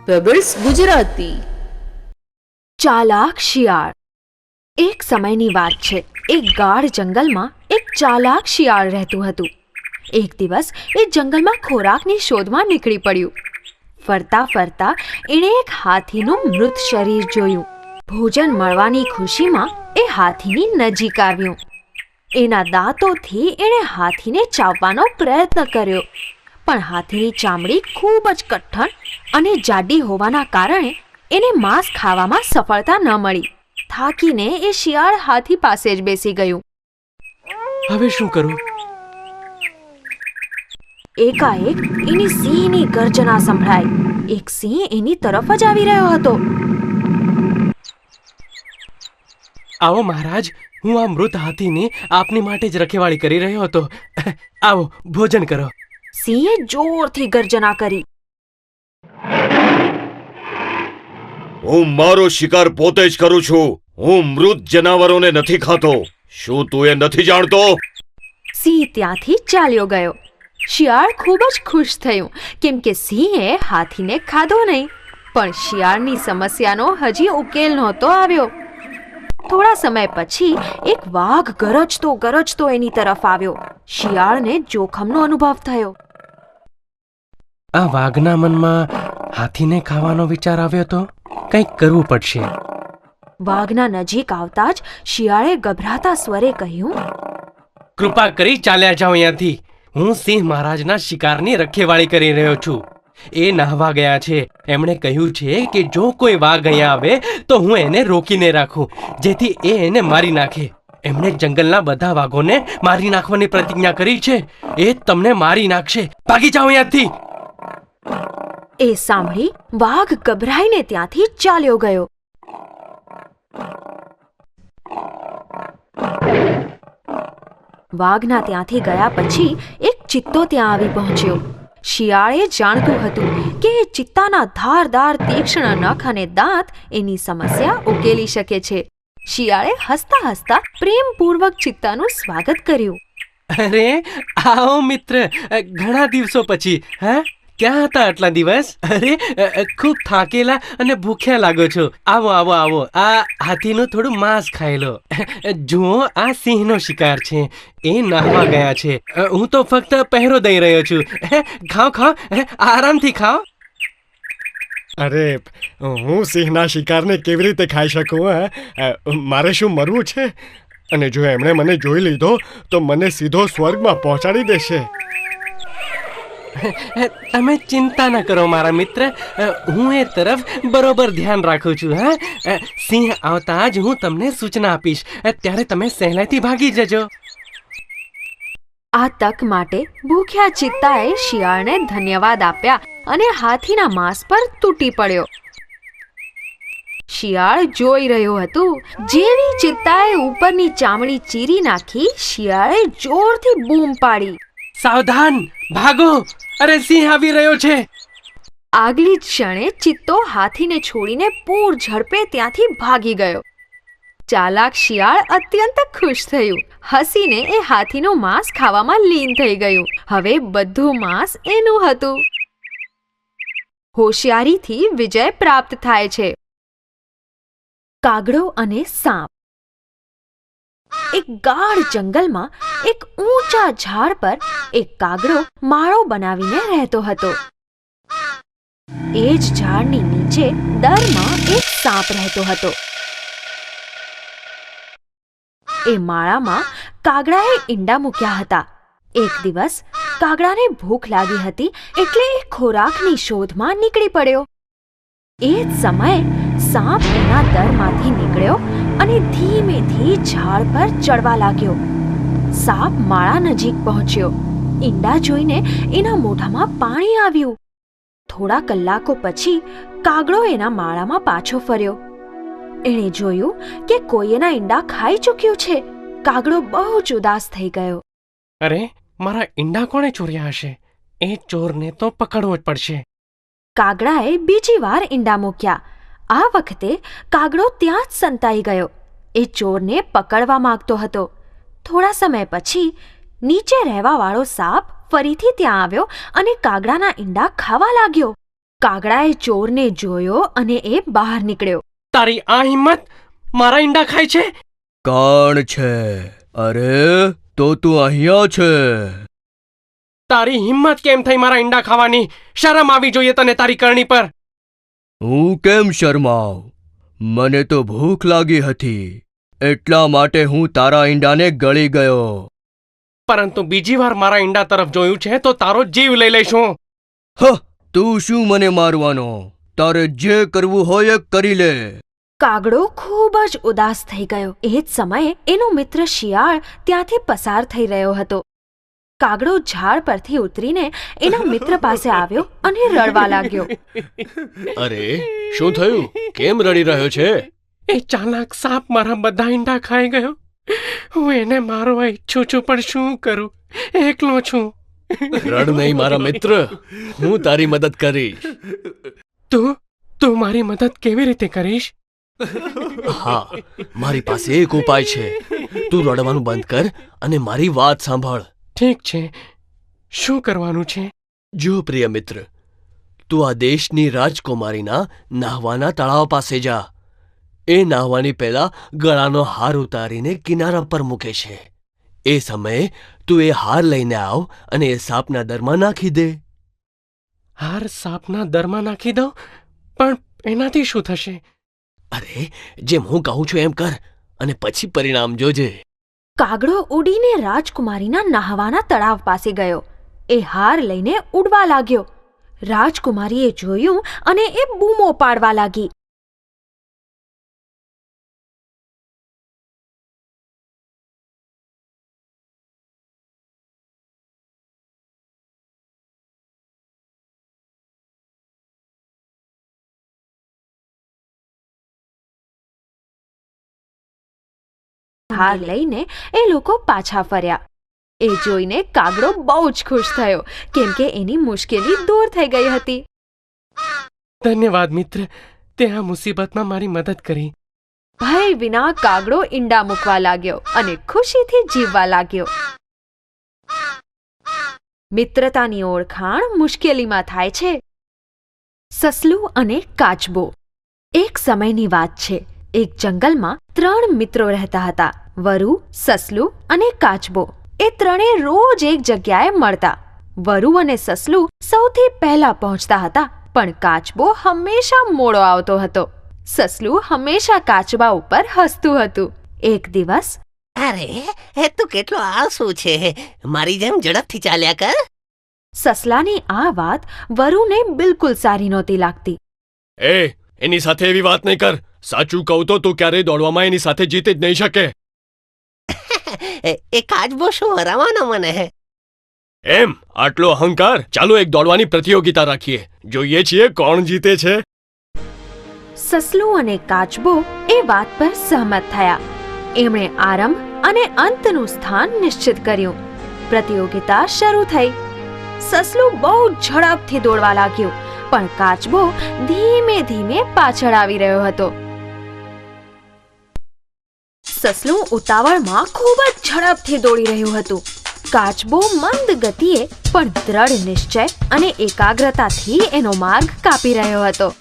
Pebbles Gujarati. ચાલાક શિયાળ. એક સમયની વાત છે. એક ગાઢ જંગલમાં એક ચાલાક શિયાળ રહેતું હતું. એક દિવસ એ જંગલમાં ખોરાકની શોધમાં નીકળી પડ્યું. ફરતા ફરતા એણે એક હાથીનું મૃત શરીર જોયું. ભોજન મળવાની ખુશીમાં એ હાથીની નજીક આવ્યું. એના દાંતોથી એણે હાથીને ચાવવાનો પ્રયત્ન કર્યો, પણ હાથીની ચામડી ખૂબ જ કઠણ અને જાડી હોવાના કારણે એને માંસ ખાવામાં સફળતા ન મળી. થાકીને એ શિયાળ હાથી પાસે જ બેસી ગયું. હવે શું કરું? એકાએક એની સિંહની ગર્જના સંભળાઈ. એક સિંહ એની તરફ જ આવી રહ્યો હતો. આવો મહારાજ, હું આ મૃત હાથીની આપની માટે જ રખેવાળી કરી રહ્યો હતો. આવો, ભોજન કરો. સિંહે જોરથી ગર્જના કરી. હું મારો શિકાર પોતે જ કરું છું. હું મૃત જનાવરોને નથી ખાતો. શું તું એ નથી જાણતો? સિંહ ત્યાંથી ચાલ્યો ગયો. શિયાળ ખૂબ જ ખુશ થયું, કેમ કે સિંહે હાથીને ખાધો નહીં. પણ શિયાળની સમસ્યાનો હજી ઉકેલ નહોતો આવ્યો. થોડા સમય પછી એક વાઘ ગરજતો ગરજતો એની તરફ આવ્યો. શિયાળને જોખમનો અનુભવ થયો. આ વાઘના મનમાં હાથીને ખાવાનો વિચાર આવ્યો તો કંઈક કરવું પડશે. વાઘના નજીક આવતા જ શિયાળે ગભરાતા સ્વરે કહ્યું, કૃપા કરી ચાલ્યા જાઓ અહીંયાથી. હું સિંહ મહારાજના શિકારની રખેવાળી કરી રહ્યો છું. એ નહાવા ગયા છે. એમણે કહ્યું છે કે જો કોઈ વાઘ અહીંયા આવે તો હું એને રોકીને રાખું, જેથી એ એને મારી નાખે. એમણે જંગલના બધા વાઘોને મારી નાખવાની પ્રતિજ્ઞા કરી છે. એ તમને મારી નાખશે. ભાગી જાઓ અહીંયાથી. એ સાંભળી વાઘ ગભરાઈને ત્યાંથી ચાલ્યો ગયો. વાઘના ત્યાંથી ગયા પછી એક ચિત્તો ત્યાં આવી પહોંચ્યો. શિયાળે જાણતું હતું કે એ ચિત્તાના ધારદાર તીક્ષ્ણ નખ અને દાંત એની સમસ્યા ઉકેલી શકે છે. શિયાળે હસતા હસતા પ્રેમપૂર્વક ચિત્તાનું સ્વાગત કર્યું. અરે આવો મિત્ર, ઘણા દિવસો પછી. હા, ક્યાં હતા આટલા દિવસ? અરે ખૂબ થાકેલા અને ભૂખ્યા લાગો છો. આવો આવો આવો, આ હાથીનું થોડું માંસ ખાઈ લો. જુઓ, આ સિંહનો શિકાર છે. એ નહાવા ગયા છે. હું તો ફક્ત પહેરો દઈ રહ્યો છું. ખાઓ ખાઓ, આરામથી ખાઓ. અરે, હું સિંહના શિકારને કેવી રીતે ખાઈ શકું? મારે શું મરવું છે? અને જો એમણે મને જોઈ લીધો તો મને સીધો સ્વર્ગમાં પહોંચાડી દેશે. તમે ચિંતા ન કરો મારા મિત્ર, હું એ તરફ બરોબર ધ્યાન રાખું છું. હા, સિંહ આવતા જ હું તમને સૂચના આપીશ. ત્યારે તમે સહેલાઈથી ભાગી જજો. આ તક માટે ભૂખ્યા ચિત્તાએ શિયાળને ધન્યવાદ આપ્યા અને હાથીના માંસ પર તૂટી પડ્યો. શિયાળ જોઈ રહ્યો હતું. જેવી ચિત્તાએ ઉપરની ચામડી ચીરી નાખી, શિયાળે જોરથી બૂમ પાડી, સાવધાન, ભાગો! અરે, સિંહ આવી રહ્યો છે! આગલી જ ક્ષણે ચિત્તો હાથીને છોડીને પૂર ઝડપે ત્યાંથી ભાગી ગયો. ચાલાક શિયાળ અત્યંત ખુશ થયું. હસીને એ હાથીનું માંસ ખાવામાં લીન થઈ ગયું. હવે બધું માંસ એનું હતું. હોશિયારીથી વિજય પ્રાપ્ત થાય છે. કાગડો અને સાપ. એક ગાઢ જંગલમાં એક ઊંચા ઝાડ પર એક કાગડો માળો બનાવીને રહેતો હતો. એ જ ઝાડની નીચે દરમાં એક સાપ રહેતો હતો. એ માળામાં કાગડાએ ઈંડા મૂક્યા હતા. એક દિવસ કાગડાને ભૂખ લાગી હતી, એટલે એ ખોરાકની શોધમાં નીકળી પડ્યો. એ જ સમયે સાપ એના દરમાંથી નીકળ્યો અને ધીમેથી ઝાડ પર ચડવા લાગ્યો. સાપ માળા નજીક પહોંચ્યો. ઈંડા જોઈને એના મોઢામાં પાણી આવ્યું. થોડા કલાકો પછી કાગડો એના માળામાં પાછો ફર્યો. એણે જોયું કે કોઈ એના ઈંડા ખાઈ ચૂક્યું છે. કાગડો બહુ જ ઉદાસ થઈ ગયો. અરે, મારા ઈંડા કોણે ચોર્યા હશે? એ ચોરને તો પકડવો જ પડશે. કાગડાએ બીજી વાર ઈંડા મૂક્યા. આ વખતે કાગડો ત્યાં જ સંતાઈ ગયો. એ ચોરને પકડવા માંગતો હતો. થોડા સમય પછી નીચે રહેવાવાળો સાપ ફરીથી ત્યાં આવ્યો અને કાગડાના ઈંડા ખાવા લાગ્યો. કાગડાએ ચોરને જોયો અને એ બહાર નીકળ્યો. તારી આ હિંમત મારા ઈંડા ખાય છે? કોણ છે? અરે તો તું અહીંયા છે. તારી હિંમત કેમ થઈ મારા ઈંડા ખાવાની? શરમ આવી જોઈએ તને તારી કરણી પર. હું કેમ શરમાવ? મને તો ભૂખ લાગી હતી, એટલા માટે હું તારા ઈંડાને ગળી ગયો. પરંતુ બીજી વાર મારા ઈંડા તરફ જોયું છે તો તારો જીવ લઈ લઈશું. હ, તું શું મને મારવાનો? તારે જે કરવું હોય એ કરી લે. કાગડો ખૂબ જ ઉદાસ થઈ ગયો. એ જ સમયે એનો મિત્ર શિયાળ ત્યાંથી પસાર થઈ રહ્યો હતો. કાગડો ઝાડ પરથી ઉતરીને એના મિત્ર પાસે આવ્યો અને રડવા લાગ્યો. અરે શું થયું? કેમ રડી રહ્યો છે? એ ચાલાક સાપ મારા બધા ઈંડા ખાઈ ગયો. હું એને મારવા ઈચ્છું છું પણ શું કરું? એકલો છું. રડ નહીં મારા મિત્ર, હું તારી મદદ કરીશ. તું મારી મદદ કેવી રીતે કરીશ? હા, મારી પાસે એક ઉપાય છે. તું રડવાનું બંધ કર અને મારી વાત સાંભળ. ઠીક છે, શું કરવાનું છે? જો પ્રિય મિત્ર, તું આ દેશની રાજકુમારીના નાહવાના તળાવ પાસે જા. એ નાહવાની પહેલા ગળાનો હાર ઉતારીને કિનારા પર મૂકે છે. એ સમયે તું એ હાર લઈને આવ અને એ સાપના દરમાં નાખી દે. હાર સાપના દરમાં નાખી દઉં? પણ એનાથી શું થશે? અરે, જેમ હું કહું છું એમ કર અને પછી પરિણામ જોજે. કાગડો ઉડીને રાજકુમારીના નહાવાના તળાવ પાસે ગયો. એ હાર લઈને ઉડવા લાગ્યો. રાજકુમારીએ જોયું અને એ બૂમો પાડવા લાગી. હાર લઈને એ લોકો પાછા ફર્યા. એ જોઈને કાગડો બહુ જ ખુશ થયો, કેમ કે એની મુશ્કેલી દૂર થઈ ગઈ હતી. ધન્યવાદ મિત્ર, તે આ મુસીબતમાં મારી મદદ કરી. ભય વિના કાગડો ઈંડા મૂકવા લાગ્યો અને ખુશીથી જીવવા લાગ્યો. મિત્રતાની ઓળખાણ મુશ્કેલીમાં થાય છે. સસલું અને કાચબો. એક સમયની વાત છે. એક જંગલમાં 3 મિત્રો રહેતા હતા. વરુ, સસલું અને કાચબો. એ ત્રણે રોજ એક જગ્યાએ મળતા. વરુ અને સસલું સૌથી પહેલા પહોંચતા હતા, પણ કાચબો હંમેશા મોડો આવતો હતો. સસલું હંમેશા કાચબા ઉપર હસતું હતું. એક દિવસ, અરે એ તું કેટલો આળસુ છે, મારી જેમ ઝડપથી ચાલ્યા કર. સસલાની આ વાત વરુને બિલકુલ સારી નહોતી લાગતી. એની સાથે એવી વાત નહીં કર. સાચું કહું તો તું ક્યારેય દોડવામાં એની સાથે જીતી જ નહીં શકે. એ કાચબો શું હરાવવાનો મને? એમ આટલો અહંકાર? ચાલો એક દોડવાની પ્રતિયોગિતા રાખીએ, જોઈએ છીએ કોણ જીતે છે. સસલું અને કાચબો એ વાત પર સહમત થયા. એમણે આરંભ અને અંતનું સ્થાન નિશ્ચિત કર્યું. પ્રતિયોગિતા શરૂ થઈ. સસલું બહુ ઝડપથી દોડવા લાગ્યું, પણ કાચબો ધીમે ધીમે પાછળ આવી રહ્યો હતો. સસલું ઉતાવળમાં ખૂબ જ ઝડપથી દોડી રહ્યું હતું. કાચબો મંદ ગતિએ પણ દ્રઢ નિશ્ચય અને એકાગ્રતાથી એનો માર્ગ કાપી રહ્યો હતો.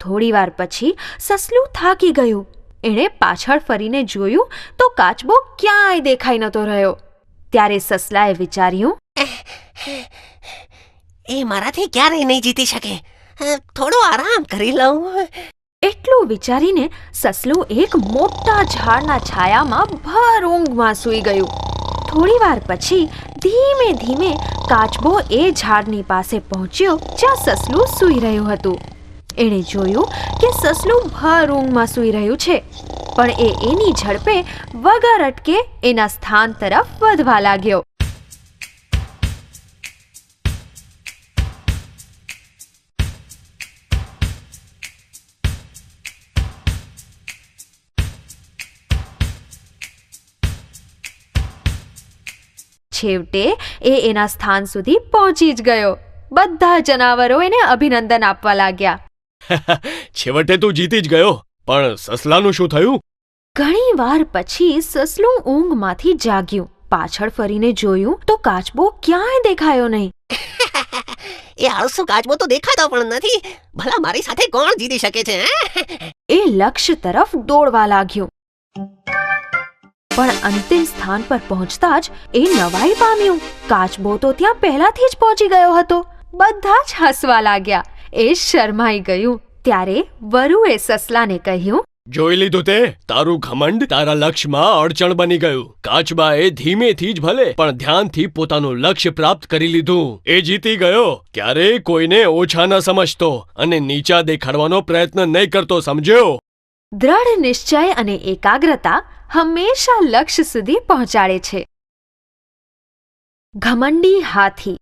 થોડીવાર પછી સસલું થાકી ગયું. એણે પાછળ ફરીને જોયું તો કાચબો ક્યાંય દેખાઈ નતો રહ્યો. ત્યારે સસલાએ વિચાર્યું, એ મારાથી ક્યારેય નહીં જીતી શકે. થોડો આરામ કરી લઉં. એટલું વિચારીને સસલું એક મોટા ઝાડના છાયામાં ભર ઊંઘમાં સૂઈ ગયું. થોડીવાર પછી ધીમે ધીમે કાચબો એ ઝાડની પાસે પહોંચ્યો જ્યાં સસલું સૂઈ રહ્યું હતું. એણે જોયું કે સસલું ભર ઊંઘમાં સૂઈ રહ્યું છે, પણ એ એની ઝડપે વગર અટકે એના સ્થાન તરફ વધવા લાગ્યો. છેવટે એ એના સ્થાન સુધી પહોંચી જ ગયો. બધા જનાવરો એને અભિનંદન આપવા લાગ્યા. છેવટે તું જીતી જ ગયો. પણ સસલાનું શું થયું? ઘણી વાર પછી સસલું ઊંઘમાંથી જાગ્યું. પાછળ ફરીને જોયું તો કાચબો ક્યાંય દેખાયો નહીં. એ આળસુ કાચબો તો દેખાતો પણ નથી. ભલા મારી સાથે કોણ જીતી શકે છે હે? એ લક્ષ્ય તરફ દોડવા લાગ્યું. પણ અંતિમ સ્થાન પર પહોંચતા જ એ નવાઈ પામ્યું. કાચબો તો ત્યાં પહેલાથી જ પહોંચી ગયો હતો. બધા જ હસવા લાગ્યા. એ શરમાઈ ગયું. ત્યારે વરુએ સસલાને કહ્યું, જોઈ લીધું તે? તારું ઘમંડ તારા લક્ષ્યમાં અડચણ બની ગયું. કાચબાએ ધીમેથી જ ભલે પણ ધ્યાનથી પોતાનું લક્ષ્ય પ્રાપ્ત કરી લીધું. એ જીતી ગયો. ક્યારેય કોઈને ઓછા ન સમજતો અને નીચા દેખાડવાનો પ્રયત્ન નહીં કરતો, સમજ્યો? દ્રઢ નિશ્ચય અને એકાગ્રતા હંમેશા લક્ષ્ય સુધી પહોંચાડે છે. ઘમંડી હાથી.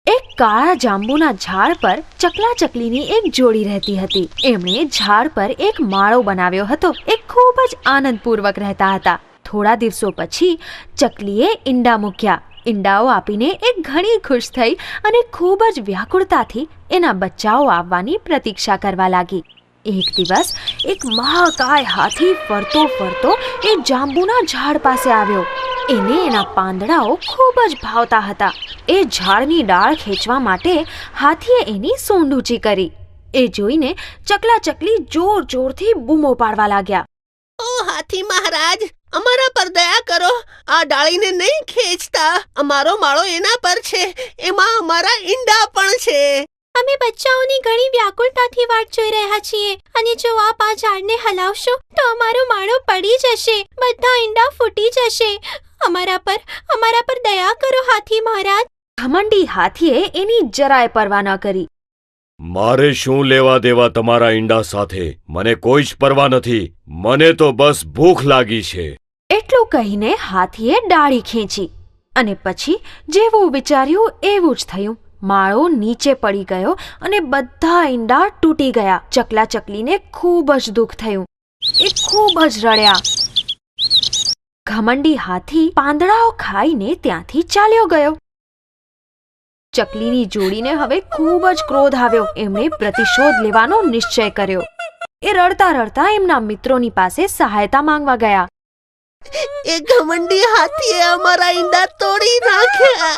એક કાળા જાંબુના ઝાડ પર ચકલા ચકલીની એક જોડી રહેતી હતી. એમણે ઝાડ પર એક માળો બનાવ્યો હતો. એ ખૂબ જ આનંદપૂર્વક રહેતા હતા. થોડા દિવસો પછી ચકલીએ ઈંડા મૂક્યા. ઈંડાઓ આપીને એ ઘણી ખુશ થઈ અને ખૂબ જ વ્યાકુળતાથી એના બચ્ચાઓ આવવાની પ્રતીક્ષા કરવા લાગી. એક દિવસ એક મહાકાય હાથી ફરતો ફરતો એ જાંબુના ઝાડ પાસે આવ્યો. એને એના પાંદડાઓ ખૂબ જ ભાવતા હતા. એ ઝાડની ડાળ ખેંચવા માટે હાથીએ એની સૂંઢ ઊંચી કરી. એ જોઈને ચકલા ચકલી જોર જોરથી બૂમો પાડવા લાગ્યા. ઓ હાથી મહારાજ, અમારા પર દયા કરો. આ ડાળીને નહીં ખેંચતા. અમારો માળો એના પર છે. એમાં અમારા ઈંડા પણ છે. અમે બચ્ચાઓની ઘણી વ્યાકુળતાથી વાટ જોઈ રહ્યા છીએ અને જો આપ આ ઝાડને હલાવશો તો અમારો માળો પડી જશે. બધા ઈંડા ફૂટી જશે. અમારા પર દયા કરો હાથી મહારાજ. ઘમંડી હાથીએ એની જરાય પરવા ન કરી. મારે શું લેવા દેવા તમારા ઈંડા સાથે? મને કોઈ જ પરવા નથી. મને તો બસ ભૂખ લાગી છે. એટલું કહીને હાથીએ ડાળી ખેંચી અને પછી જેવું વિચાર્યું એવું જ થયું. માળો નીચે પડી ગયો અને બધા ઈંડા તૂટી ગયા. ચકલા ચકલીને ખૂબ જ દુઃખ થયું. એ ખૂબ જ રડ્યા. ઘમંડી હાથી પાંદડાઓ ખાઈને ત્યાંથી ચાલ્યો ગયો. ચકલીની જોડીને હવે ખૂબ જ ક્રોધ આવ્યો. એમણે પ્રતિશોધ લેવાનો નિશ્ચય કર્યો. એ રડતા રડતા એમના મિત્રોની પાસે સહાયતા માંગવા ગયા. એ ઘમંડી હાથીએ અમારા ઈંડા તોડી નાખ્યા.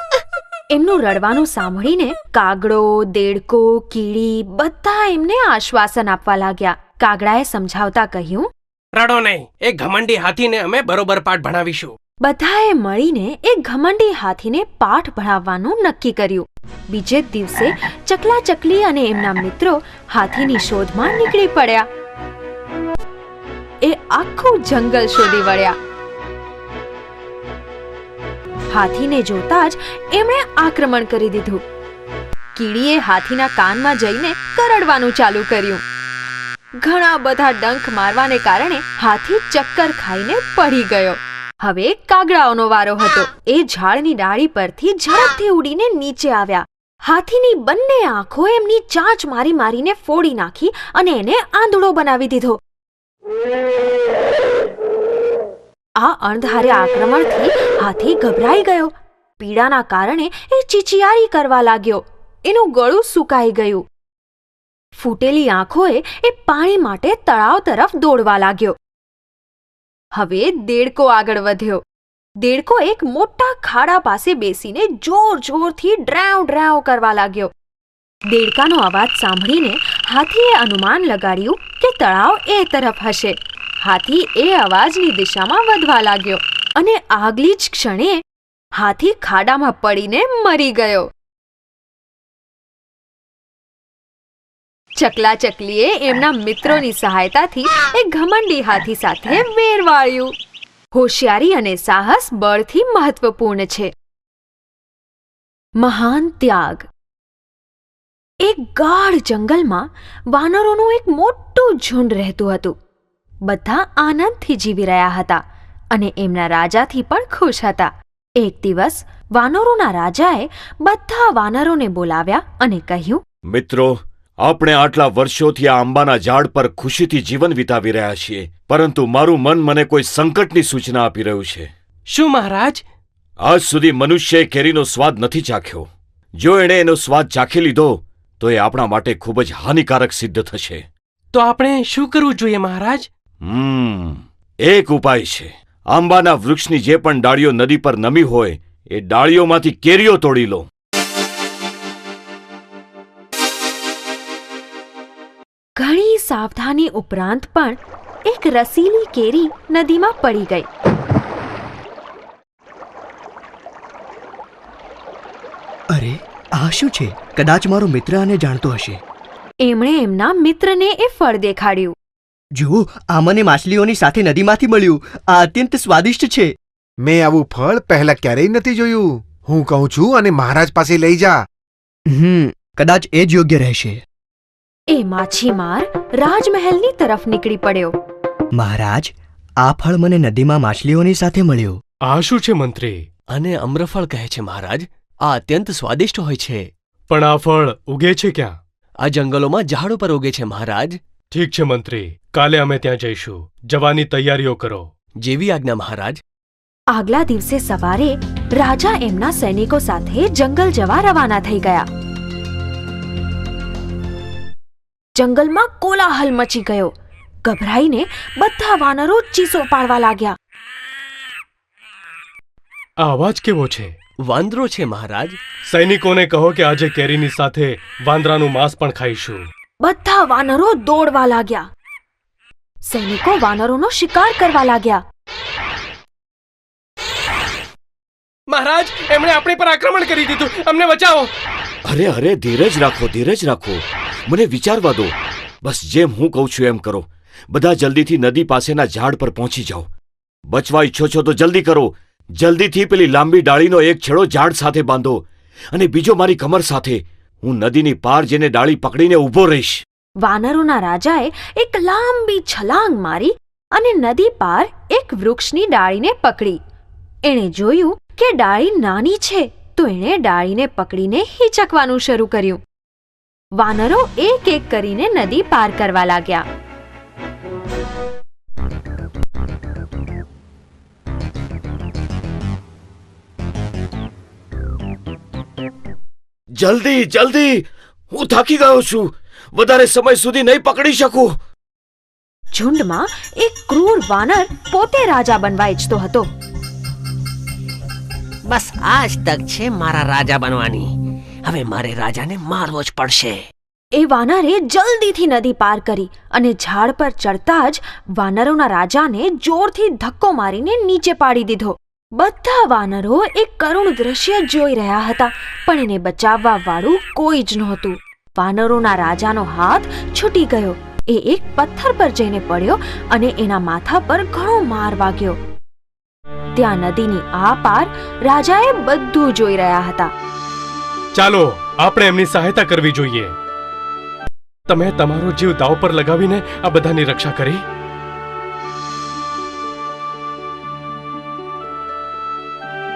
એમનું રડવાનું સાંભળીને કાગડો, દેડકો, કીડી બધા એમને આશ્વાસન આપવા લાગ્યા. કાગડાએ સમજાવતા કહ્યું, રડો નહીં, એ ઘમંડી હાથીને અમે બરોબર પાઠ ભણાવીશું. બધાએ મળીને એ ઘમંડી હાથીને પાઠ ભણાવવાનું નક્કી કર્યું. બીજે જ દિવસે ચકલા ચકલી અને એમના મિત્રો હાથીની શોધમાં નીકળી પડ્યા. એ આખું જંગલ શોધી વળ્યા. હાથીને જોતા જ એમણે આક્રમણ કરી દીધું. કીડીએ હાથીના કાનમાં જઈને કરડવાનું ચાલુ કર્યું. ઘણા બધા ડંખ મારવાને કારણે હાથી ચક્કર ખાઈને પડી ગયો. હવે કાગડાઓનો વારો હતો. એ ઝાડની ડાળી પરથી ઝડપથી ઉડીને નીચે આવ્યા. હાથીની બંને આંખો એમની ચાંચ મારી મારીને ફોડી નાખી અને એને આંધળો બનાવી દીધો. આ અણધારે આક્રમણથી હાથી ગભરાઈ ગયો. પીડાના કારણે એ ચીચિયારી કરવા લાગ્યો. એનું ગળું સુકાઈ ગયું. ફૂટેલી આંખોએ એ પાણી માટે તળાવ તરફ દોડવા લાગ્યો. હવે દેડકો આગળ વધ્યો. દેડકો એક મોટા ખાડા પાસે બેસીને જોર જોરથી ડ્રાવ ડ્રાવ કરવા લાગ્યો. દેડકાનો અવાજ સાંભળીને હાથીએ અનુમાન લગાડ્યું કે તળાવ એ તરફ હશે. હાથી એ અવાજની દિશામાં વધવા લાગ્યો અને આગલી જ ક્ષણે હાથી ખાડામાં પડીને મરી ગયો. ચકલા ચકલીએ એમના મિત્રોની સહાયતાથી એ ઘમંડી હાથી સાથે વેર વાળ્યું. હોશિયારી અને સાહસ બળથી મહત્વપૂર્ણ છે. મહાન ત્યાગ. એક ગાઢ જંગલમાં વાનરોનું એક મોટું ઝુંડ રહેતું હતું. બધા આનંદથી જીવી રહ્યા હતા અને એમના રાજાથી પણ ખુશ હતા. એક દિવસ વાનરોના રાજાએ બધા વાનરોને બોલાવ્યા અને કહ્યું, મિત્રો, આપણે આટલા વર્ષોથી આ આંબાના ઝાડ પર ખુશીથી જીવન વિતાવી રહ્યા છીએ, પરંતુ મારું મન મને કોઈ સંકટની સૂચના આપી રહ્યું છે. શું મહારાજ? આજ સુધી મનુષ્યએ કેરીનો સ્વાદ નથી ચાખ્યો. જો એણે એનો સ્વાદ ચાખી લીધો તો એ આપણા માટે ખૂબ જ હાનિકારક સિદ્ધ થશે. તો આપણે શું કરવું જોઈએ મહારાજ? એક ઉપાય છે. આંબાના વૃક્ષની જે પણ ડાળીઓ નદી પર નમી હોય એ ડાળીઓમાંથી કેરીઓ તોડી લો. ઘણી સાવધાની ઉપરાંત પણ એક રસીલી કેરી નદીમાં પડી ગઈ. અરે આ શું છે? કદાચ મારો મિત્ર આને જાણતો હશે. એમણે એમના મિત્રને એ ફળ દેખાડ્યું. જુઓ, આ મને માછલીઓની સાથે નદીમાંથી મળ્યું. આ અત્યંત સ્વાદિષ્ટ છે. મેં આવું ફળ પહેલા ક્યારેય નથી જોયું. હું કહું છું અને મહારાજ પાસે લઈ જા. કદાચ એ જ યોગ્ય રહેશે. એ માછીમાર રાજમહેલની તરફ નીકળી પડ્યો. મહારાજ, આ ફળ મને નદીમાં માછલીઓની સાથે મળ્યું. આ શું છે મંત્રી? અને અમ્રફળ કહે છે મહારાજ. આ અત્યંત સ્વાદિષ્ટ હોય છે. પણ આ ફળ ઉગે છે ક્યાં? આ જંગલોમાં ઝાડ ઉપર ઉગે છે મહારાજ. ઠીક છે મંત્રી, કાલે અમે ત્યાં જઈશું. જવાની તૈયારીઓ કરો. જેવી આજ્ઞા મહારાજ. આગલા દિવસે સવારે રાજા એમના સૈનિકો સાથે જંગલ જવા રવાના થઈ ગયા. જંગલમાં કોલાહલ મચી ગયો. ગભરાઈને બધા વાનરો ચીસો પાડવા લાગ્યા. આ અવાજ કેવો છે? વાંદરો છે મહારાજ. સૈનિકોને કહો કે આજે કેરીની સાથે વાંદરાનું માંસ પણ ખાઈશું. બધા વાનરો દોડવા લાગ્યા. સૈનિકો વાનરોનો શિકાર કરવા લાગ્યા. મહારાજ, એમણે આપણી પર આક્રમણ કરી દીધું. અમને બચાવો. અરે ધીરજ રાખો, ધીરજ રાખો. મને વિચારવા દો. બસ જેમ હું કહું છું એમ કરો. બધા જલ્દીથી નદી પાસેના ઝાડ પર પહોંચી જાઓ. બચવા ઈચ્છો છો તો જલ્દી કરો. જલ્દીથી પેલી લાંબી ડાળીનો એક છેડો ઝાડ સાથે બાંધો અને બીજો મારી કમર સાથે. હું નદીની પાર જઈને ડાળી પકડીને ઊભો રહીશ. વાનરોના રાજાએ એક લાંબી છલાંગ મારી અને નદી પાર એક વૃક્ષની ડાળીને પકડી. એણે જોયું કે ડાળી નાની છે તો એણે ડાળીને પકડીને હિંચકવાનું શરૂ કર્યું. વાનરો એક એક કરીને નદી પાર કરવા લાગ્યા. જલ્દી જલ્દી, હું થાકી ગયો છું. વધારે સમય સુધી નહીં પકડી શકું. ઝુંડમાં એક ક્રૂર વાનર પોતે રાજા બનવા ઈચ્છતો હતો. બસ આજ તક છે મારા રાજા બનવાની. હવે મારે રાજાને મારવો જ પડશે. એ વાનરે જલ્દીથી નદી પાર કરી અને ઝાડ પર ચડતા જ વાનરોના રાજાને જોરથી ધક્કો મારીને નીચે પાડી દીધો. બધા વાનરો એક કરુણ દ્રશ્ય જોઈ રહ્યા હતા, પણ એને બચાવવા વાળું કોઈ જ નહોતું. વાનરોના રાજાનો હાથ છૂટી ગયો. એ એક પથ્થર પર જઈને પડ્યો અને એના માથા પર ઘણો માર વાગ્યો. ત્યાં નદીની આ પાર રાજાએ બધું જોઈ રહ્યા હતા. ચાલો, આપણે એમની સહાયતા કરવી જોઈએ. તમે તમારો જીવ દાવ પર લગાવીને આ બધાની રક્ષા કરી.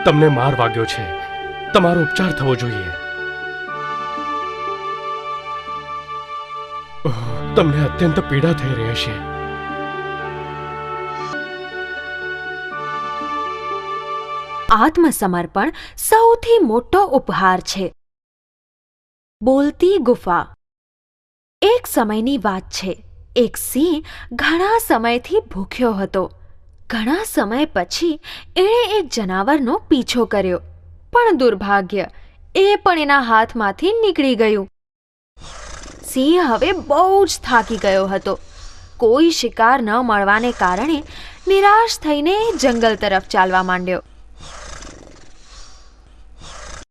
તમને માર વાગ્યો છે. તમારો ઉપચાર થવો જોઈએ. તમને અત્યંત પીડા થઈ રહી છે. આત્મસમર્પણ સૌથી મોટો ઉપહાર છે. બોલતી ગુફા. એક સમયની વાત છે. એક સિંહ ઘણા સમયથી ભૂખ્યો હતો. ઘણા સમય પછી એણે એક જનાવરનો પીછો કર્યો, પણ દુર્ભાગ્ય, એ પણ એના હાથમાંથી નીકળી ગયું. સિંહ હવે બહુ જ થાકી ગયો હતો. કોઈ શિકાર ન મળવાને કારણે નિરાશ થઈને જંગલ તરફ ચાલવા માંડ્યો.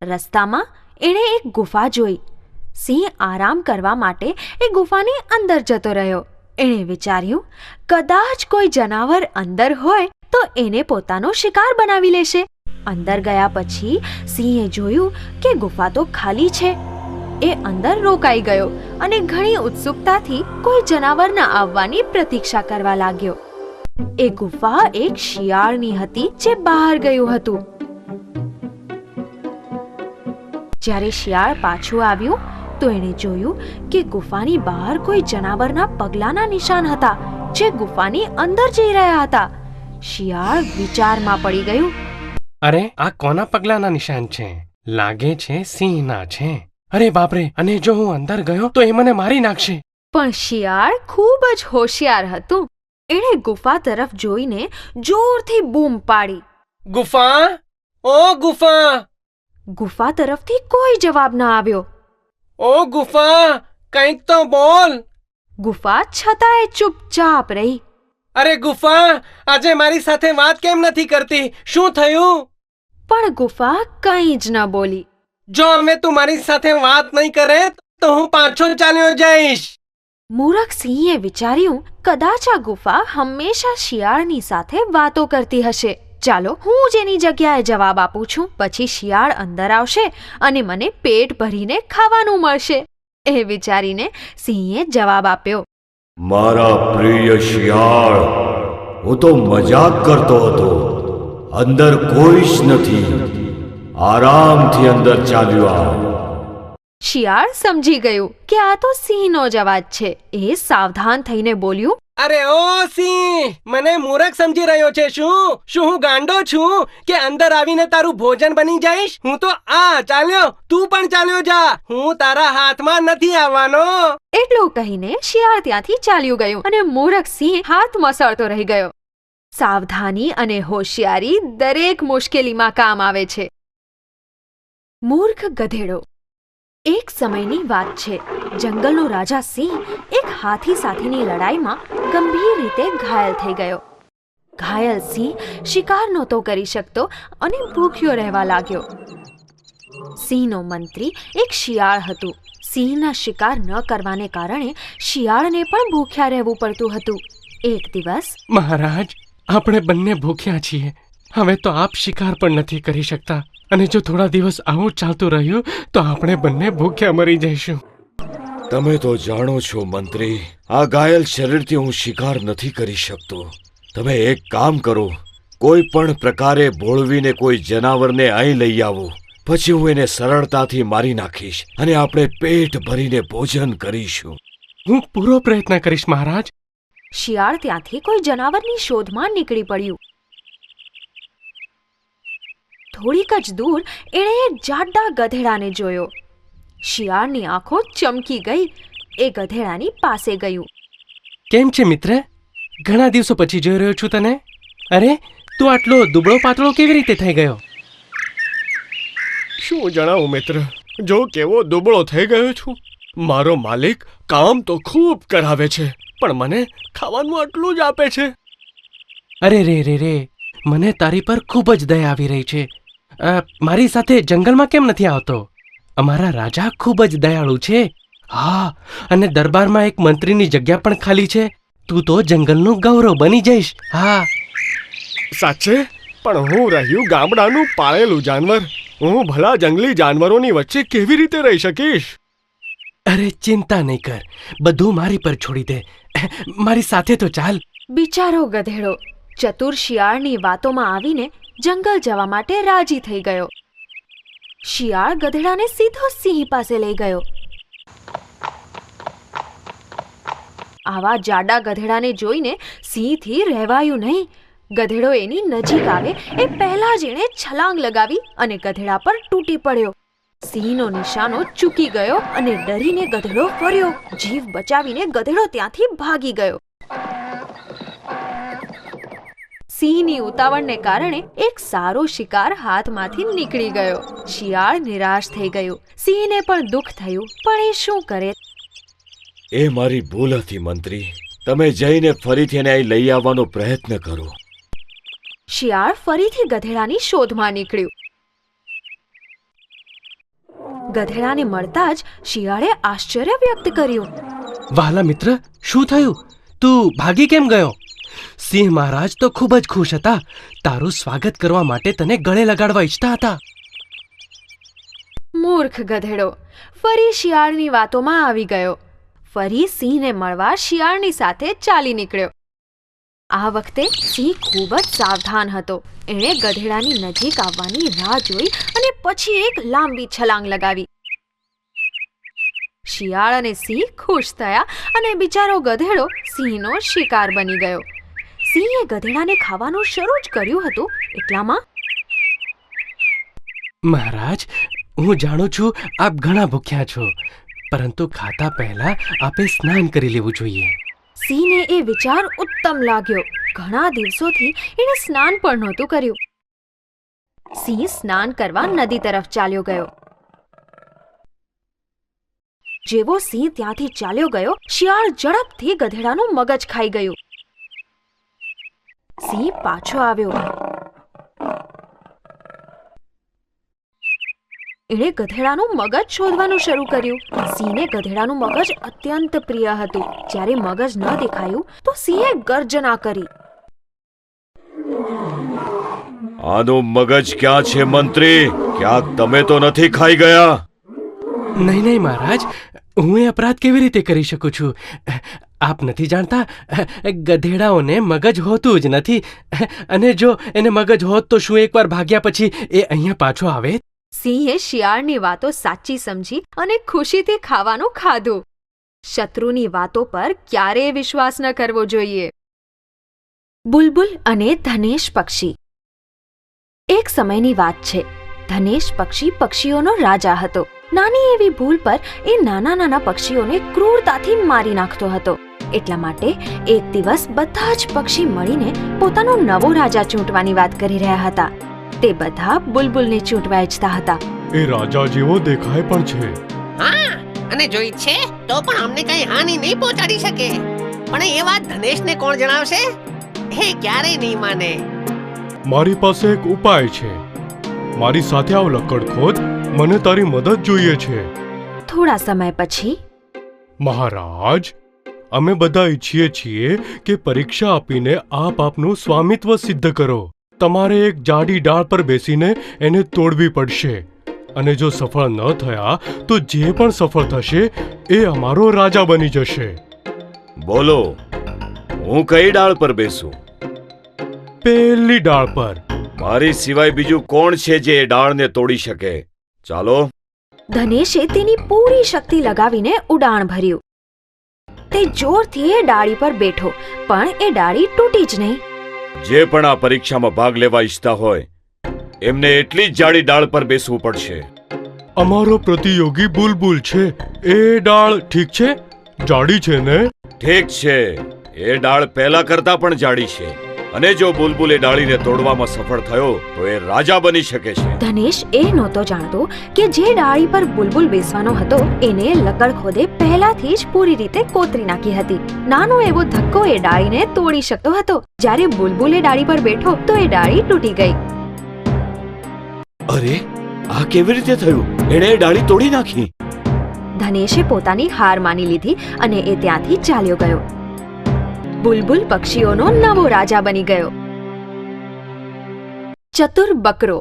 રસ્તામાં એણે એક ગુફા જોઈ. સિંહ આરામ કરવા માટે એ ગુફાની અંદર જતો રહ્યો. એણે વિચાર્યું, કદાચ કોઈ જનાવર અંદર હોય તો એને પોતાનો શિકાર બનાવી લેશે. અંદર ગયા પછી સિંહે જોયું કે ગુફા તો ખાલી છે. એ અંદર રોકાઈ ગયો અને ઘણી ઉત્સુકતાથી કોઈ જનાવરના આવવાની પ્રતીક્ષા કરવા લાગ્યો. એ ગુફા એક શિયાળની હતી જે બહાર ગયું હતું. જ્યારે શિયાળ પાછું આવ્યું તો એણે જોયું કે ગુફાની બહાર કોઈ જનાવરના પગલાના નિશાન હતા જે ગુફાની અંદર જઈ રહ્યા હતા. શિયાળ વિચારમાં પડી ગયું. અરે આ કોના પગલાના નિશાન છે? લાગે છે સિંહના છે. અરે બાપરે, અને જો હું અંદર ગયો તો એ મને મારી નાખશે. પણ શિયાળ ખૂબ જ હોશિયાર હતું. એણે ગુફા તરફ જોઈને જોરથી બૂમ પાડી. ગુફા, ઓ ગુફા, ગુફા તરફથી કોઈ જવાબ ન આવ્યો. ઓ ગુફા, કંઈક તો બોલ. ગુફા છતાંય ચૂપચાપ રહી. અરે ગુફા, આજે મારી સાથે વાત કેમ નથી કરતી? શું થયું? પણ ગુફા કંઈ જ ન બોલી. જો હવે તું મારી સાથે વાત નહીં કરે તો હું પાછો ચાલ્યો જઈશ. મૂરખ સિંહે વિચાર્યું, કદાચ આ ગુફા હંમેશા શિયાળની સાથે વાતો કરતી હશે. ચાલો હું જ એની જગ્યાએ જવાબ આપું છું. પછી શિયાળ અંદર આવશે અને મને પેટ ભરીને ખાવાનું મળશે. એ વિચારીને સિંહે જવાબ આપ્યો. મારા પ્રિય શિયાળ, હું તો મજાક કરતો હતો. અંદર કોઈ જ નથી. આરામથી અંદર ચાલ્યો આવ. શિયાળ સમજી ગયું કે આ તો સિંહનો જ અવાજ છે. એ સાવધાન થઈને બોલ્યું, અરે ઓ સિંહ, મને મૂરખ સમજી રહ્યો છે શું? શું હું ગાંડો છું કે અંદર આવીને તારું ભોજન બની જઈશ? હું તો ચાલ્યો, તું પણ ચાલ્યો જા. હું તારા હાથમાં નથી આવવાનો. એટલું કહીને શિયાળ ત્યાંથી ચાલ્યું ગયું અને મૂરખ સિંહ હાથ મસળતો રહી ગયો. સાવધાની અને હોશિયારી દરેક મુશ્કેલીમાં કામ આવે છે. મૂર્ખ ગધેડો. એક સમયની વાત છે. જંગલનો રાજા સિંહ એક હાથી સાથેની લડાઈમાં ગંભીર રીતે ઘાયલ થઈ ગયો. ઘાયલ સિંહ શિકાર નહોતો કરી શકતો અને ભૂખ્યો રહેવા લાગ્યો. સિંહનો મંત્રી એક શિયાળ હતું. સિંહના શિકાર ન કરવાને કારણે શિયાળને પણ ભૂખ્યા રહેવું પડતું હતું. એક દિવસ, મહારાજ, આપણે બંને ભૂખ્યા છીએ. હવે તો આપ શિકાર પણ નથી કરી શકતા અને જો થોડા દિવસ આવું ચાલતું રહ્યું તો આપણે બંને ભૂખ્યા મરી જઈશું. તમે તો જાણો છો મંત્રી, આ ઘાયલ શરીરથી હું શિકાર નથી કરી શકતો. તમે એક કામ કરો, કોઈ પણ પ્રકારે ભોળવીને કોઈ જનાવરને અહીં લઈ આવો. પછી હું એને સરળતાથી મારી નાખીશ અને આપણે પેટ ભરીને ભોજન કરીશું. હું પૂરો પ્રયત્ન કરીશ મહારાજ. શિયાળ ત્યાંથી કોઈ જનાવરની શોધમાં નીકળી પડ્યું. થોડીક જ દૂર એણે એક જાડા ગધેડાને જોયો. શિયાળની આંખો ચમકી ગઈ. એ ગધેડાની પાસે ગયું. કેમ છે મિત્ર? ઘણા દિવસો પછી જોઈ રહ્યો છું તને. અરે, તું આટલો દુબળો પાતળો કેવી રીતે થઈ ગયો? શું જણાવું મિત્ર, જો કેવો દુબળો થઈ ગયો છું. મારો માલિક કામ તો ખૂબ કરાવે છે પણ મને ખાવાનું આટલું જ આપે છે. અરે રે રે રે, મને તારી પર ખૂબ જ દયા આવી રહી છે. મારી સાથે જંગલમાં કેમ નથી આવતો? અમારા રાજા ખૂબ જ દયાળુ છે. હા, અને દરબારમાં એક મંત્રીની જગ્યા પણ ખાલી છે. તું તો જંગલનું ગૌરવ બની જઈશ. હા સાચે? પણ હું રહ્યું ગામડાનું પાળેલું જાનવર. હું ભલા જંગલી જાનવરોની વચ્ચે કેવી રીતે રહી શકીશ? અરે ચિંતા નહીં કર, બધું મારી પર છોડી દે. મારી સાથે તો ચાલ. બિચારો ગધેડો ચતુર શિયાળની વાતોમાં આવીને જંગલ જવા માટે રાજી થઈ ગયો. શિયાળ ગધેડાને સીધો સિંહ પાસે લઈ ગયો. આવા જાડા ગધેડાને જોઈને સિંહથી રહેવાયું નહીં. ગધેડો એની નજીક આવે એ પહેલા જ એણે છલાંગ લગાવી અને ગધેડા પર તૂટી પડ્યો. સિંહનો નિશાનો ચૂકી ગયો અને ડરીને ગધેડો ફર્યો. જીવ બચાવીને ગધેડો ત્યાંથી ભાગી ગયો. સિંહની ઉતાવળને કારણે એક સારો શિકાર હાથમાંથી નીકળી ગયો. શિયાળ નિરાશ થઈ ગયું. સિંહને પણ દુઃખ થયું, પણ એ શું કરે? એ મારી ભૂલ હતી મંત્રી. તમે જઈને ફરીથી એને અહીં લઈ આવવાનો પ્રયત્ન કરો. શિયાળ ફરીથી ગધેડાની શોધમાં નીકળ્યું. ગધેડાને મળતા જ શિયાળે આશ્ચર્ય વ્યક્ત કર્યું. વહાલા મિત્ર, શું થયું? તું ભાગી કેમ ગયો? સિંહ મહારાજ તો ખૂબ જ ખુશ હતા. તારું સ્વાગત કરવા માટે તને ગળે લગાડવા ઈચ્છતા હતા. મૂર્ખ ગધેડો ફરી શિયાળની વાતોમાં આવી ગયો. ફરી સિંહને મળવા શિયાળની સાથે ચાલી નીકળ્યો. આ વખતે સિંહ ખૂબ જ સાવધાન હતો. એણે ગધેડાની નજીક આવવાની રાહ જોઈ અને પછી એક લાંબી છલાંગ લગાવી. શિયાળ અને સિંહ ખુશ થયા અને બિચારો ગધેડો સિંહનો શિકાર બની ગયો. સિંહે ગધેડાને ખાવાનું શરૂ જ કર્યું હતું એટલામાં મહારાજ, હું જાણું છું આપ ઘણા ભૂખ્યા છો, પરંતુ ખાતા પહેલા આપે સ્નાન કરી લેવું જોઈએ. સિંહને એ વિચાર ઉત્તમ લાગ્યો. ઘણા દિવસોથી એણે સ્નાન પણ નહોતું કર્યું. સિંહ સ્નાન કરવા નદી તરફ ચાલ્યો ગયો. જેવો સિંહ ત્યાંથી ચાલ્યો ગયો, શિયાળ ઝડપથી ગધેડાનું મગજ ખાઈ ગયું. સિંહ પાછો આવ્યો. એણે ગધેડાનું મગજ શોધવાનું શરૂ કર્યું. સિંહને ગધેડાનું મગજ અત્યંત પ્રિય હતું. જ્યારે મગજ ન દેખાયું તો સિંહે ગર્જના કરી. આનું મગજ ક્યાં છે મંત્રી? ક્યાંક તમે તો નથી ખાઈ ગયા? નહીં નહીં મહારાજ, હું એ અપરાધ કેવી રીતે કરી શકું છું? આપ નથી જાણતા, ગધેડાઓને મગજ હોતું જ નથી. અને જો એને મગજ હોત તો શું એકવાર ભાગ્યા પછી એ અહીંયા પાછો આવે? સિંહે શિયાળની વાતો સાચી સમજી અને ખુશીથી ખાવાનું ખાધું. શત્રુની વાતો પર ક્યારેય વિશ્વાસ ન કરવો જોઈએ. બુલબુલ અને ધનેશ પક્ષી. એક સમયની વાત છે. ધનેશ પક્ષી પક્ષીઓનો રાજા હતો. નાની એવી ભૂલ પર એ નાના નાના પક્ષીઓને ક્રૂરતાથી મારી નાખતો હતો. એટલા માટે એક દિવસ બધા જ પક્ષી મળીને પોતાનો નવો રાજા ચૂંટવાની વાત કરી રહ્યા હતા. તે બધા બુલબુલને ચૂંટવા ઈચ્છતા હતા. એ રાજા જેવો દેખાય પણ છે. હા, અને જો ઈચ્છે તો પણ અમને કઈ હાનિ નહીં પહોંચાડી શકે. પણ એ વાત ધનેશને કોણ જણાવશે? એ ક્યારેય નહીં માને. મારી પાસે એક ઉપાય છે. મારી સાથે આવ લકડખોદ, મને તારી મદદ જોઈએ છે. થોડા સમય પછી, મહારાજ, અમે બધા ઈચ્છીએ છીએ કે પરીક્ષા આપીને આપ આપનું સ્વામિત્વ સિદ્ધ કરો. તમારે એક જાડી ડાળ પર બેસીને એને તોડવી પડશે. અને જો સફળ ન થયા તો જે પણ સફળ થશે એ અમારો રાજા બની જશે. બોલો, હું કઈ ડાળ પર બેસું? પહેલી ડાળ પર. મારી સિવાય બીજું કોણ છે જે એ ડાળને તોડી શકે? ચાલો. ધનેશે તેની પૂરી શક્તિ લગાવીને ઉડાણ ભર્યું. તે જોરથી એ ડાળી પર બેઠો, પણ એ ડાળી તૂટી જ નહીં. જે પણ આ પરીક્ષામાં ભાગ લેવા ઈચ્છતા હોય એમને એટલી જ જાડી ડાળ પર બેસવું પડશે. અમારો પ્રતિયોગી બુલબુલ છે. એ ડાળ ઠીક છે? જાડી છે ને? ઠીક છે, એ ડાળ પહેલા કરતા પણ જાડી છે. અને જો બુલબુલ એ ડાળીને તોડવામાં સફળ થયો તો એ રાજા બની શકે છે. ધનેશ એ નહોતો જાણતો કે જે ડાળી પર બુલબુલ બેસવાનો હતો એને લકડખોદે પહેલાથી જ પૂરી રીતે કોતરી નાખી હતી. નાનો એવો ધક્કો એ ડાળીને તોડી શકતો હતો. જ્યારે બુલબુલ એ ડાળી પર બેઠો તો એ ડાળી તૂટી ગઈ. અરે, આ કેવી રીતે થયું? એણે એ ડાળી તોડી નાખી. ધનેશે પોતાની હાર માની લીધી અને એ ત્યાંથી ચાલ્યો ગયો. બુલબુલ પક્ષીઓનો નવો રાજા બની ગયો. ચતુર બકરો.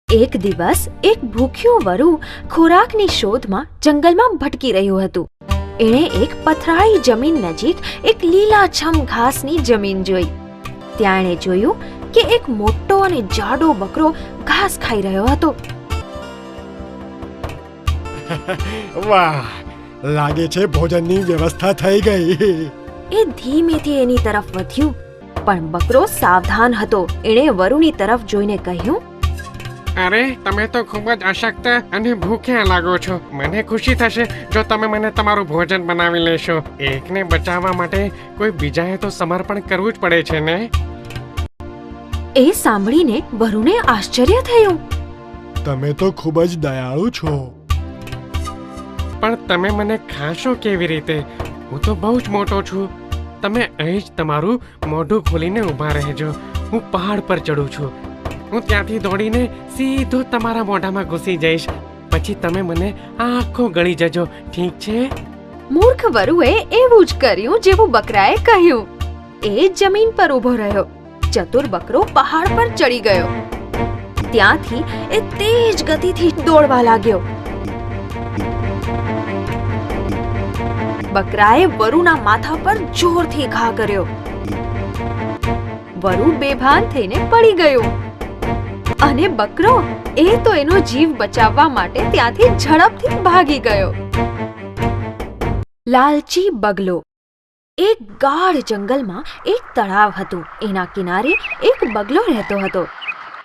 એક દિવસ એક ભૂખ્યું વરુ ખોરાકની શોધમાં જંગલમાં ભટકી રહ્યું હતું. એણે એક પથરાળી જમીન નજીક એક લીલાછમ ઘાસની જમીન જોઈ. ત્યાં એણે જોયું કે એક મોટો અને જાડો બકરો ઘાસ ખાઈ રહ્યો હતો. વાહ, લાગે છે ભોજનની વ્યવસ્થા થઈ ગઈ. એ ધીમેથી એની તરફ વધ્યું, પણ બકરો સાવધાન હતો. એણે વરુની તરફ જોઈને કહ્યું, અરે, તમે તો ખૂબ જ અશક્ત અને ભૂખ્યા લાગો છો. મને ખુશી થશે જો તમે મને તમારું ભોજન બનાવી લેશો. એકને બચાવવા માટે કોઈ બીજાએ તો સમર્પણ કરવું જ પડે છે ને? એ સાંભળીને વરુને આશ્ચર્ય થયું. તમે તો ખૂબ જ દયાળુ છો. પણ તમે મને ખાશો કેવી રીતે? હું તો બહુ જ મોટો છું. તમે અહીં જ તમારું મોઢું ખોલીને ઊભા રહેજો. હું પહાડ પર ચડું છું. હું ત્યાંથી દોડીને સીધો તમારા મોઢામાં ઘૂસી જઈશ. પછી તમે મને આખો ગળી જજો, ઠીક છે? મૂર્ખ વરુએ એવું જ કર્યું જેવું બકરાએ કહ્યું. એ જ જમીન પર ઊભો રહ્યો. ચતુર બકરો પહાડ પર ચડી ગયો. ત્યાંથી એ તેજ ગતિથી દોડવા લાગ્યો. બકરાએ વરુના માથા પર જોરથી ઘા કર્યો. વરુ બેભાન થઈને પડી ગયો. અને બકરો એ તો એનો જીવ બચાવવા માટે ત્યાંથી ઝડપથી ભાગી ગયો. લાલચી બગલો. એક ગાઢ જંગલમાં એક તળાવ હતું. એના કિનારે એક બગલો રહેતો હતો.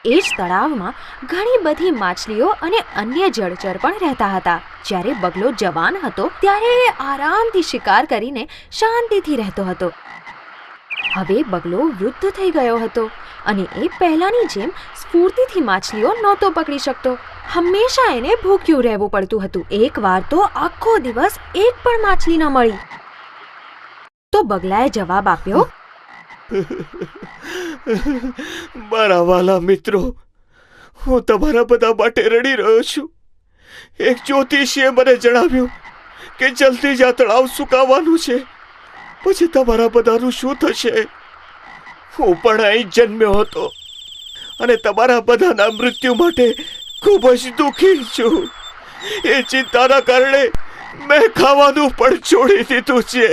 એ જ તળાવમાં ઘણી બધી માછલીઓ અને અન્ય જળચર પણ રહેતા હતા. જ્યારે બગલો જવાન હતો ત્યારે એ આરામથી શિકાર કરીને શાંતિથી રહેતો હતો. હવે બગલો વૃદ્ધ થઈ ગયો હતો અને એ પહેલાની જેમ સ્ફૂર્તિથી માછલીઓ નહોતો પકડી શકતો. હંમેશા એને ભૂખ્યું રહેવું પડતું હતું. એકવાર તો આખો દિવસ એક પણ માછલી ન મળી. તો બગલાએ જવાબ આપ્યો, મારા વાલા મિત્રો, હું તમારા બધા માટે રડી રહ્યો છું. એક જ્યોતિષીએ મને જણાવ્યું કે જલ્દી જ આ તળાવ સુકાવાનું છે. પછી તમારા બધાનું શું થશે? હું પણ અહીં જન્મ્યો હતો અને તમારા બધાના મૃત્યુ માટે ખૂબ જ દુઃખી છું. એ ચિંતાના કારણે મેં ખાવાનું પણ છોડી દીધું છે.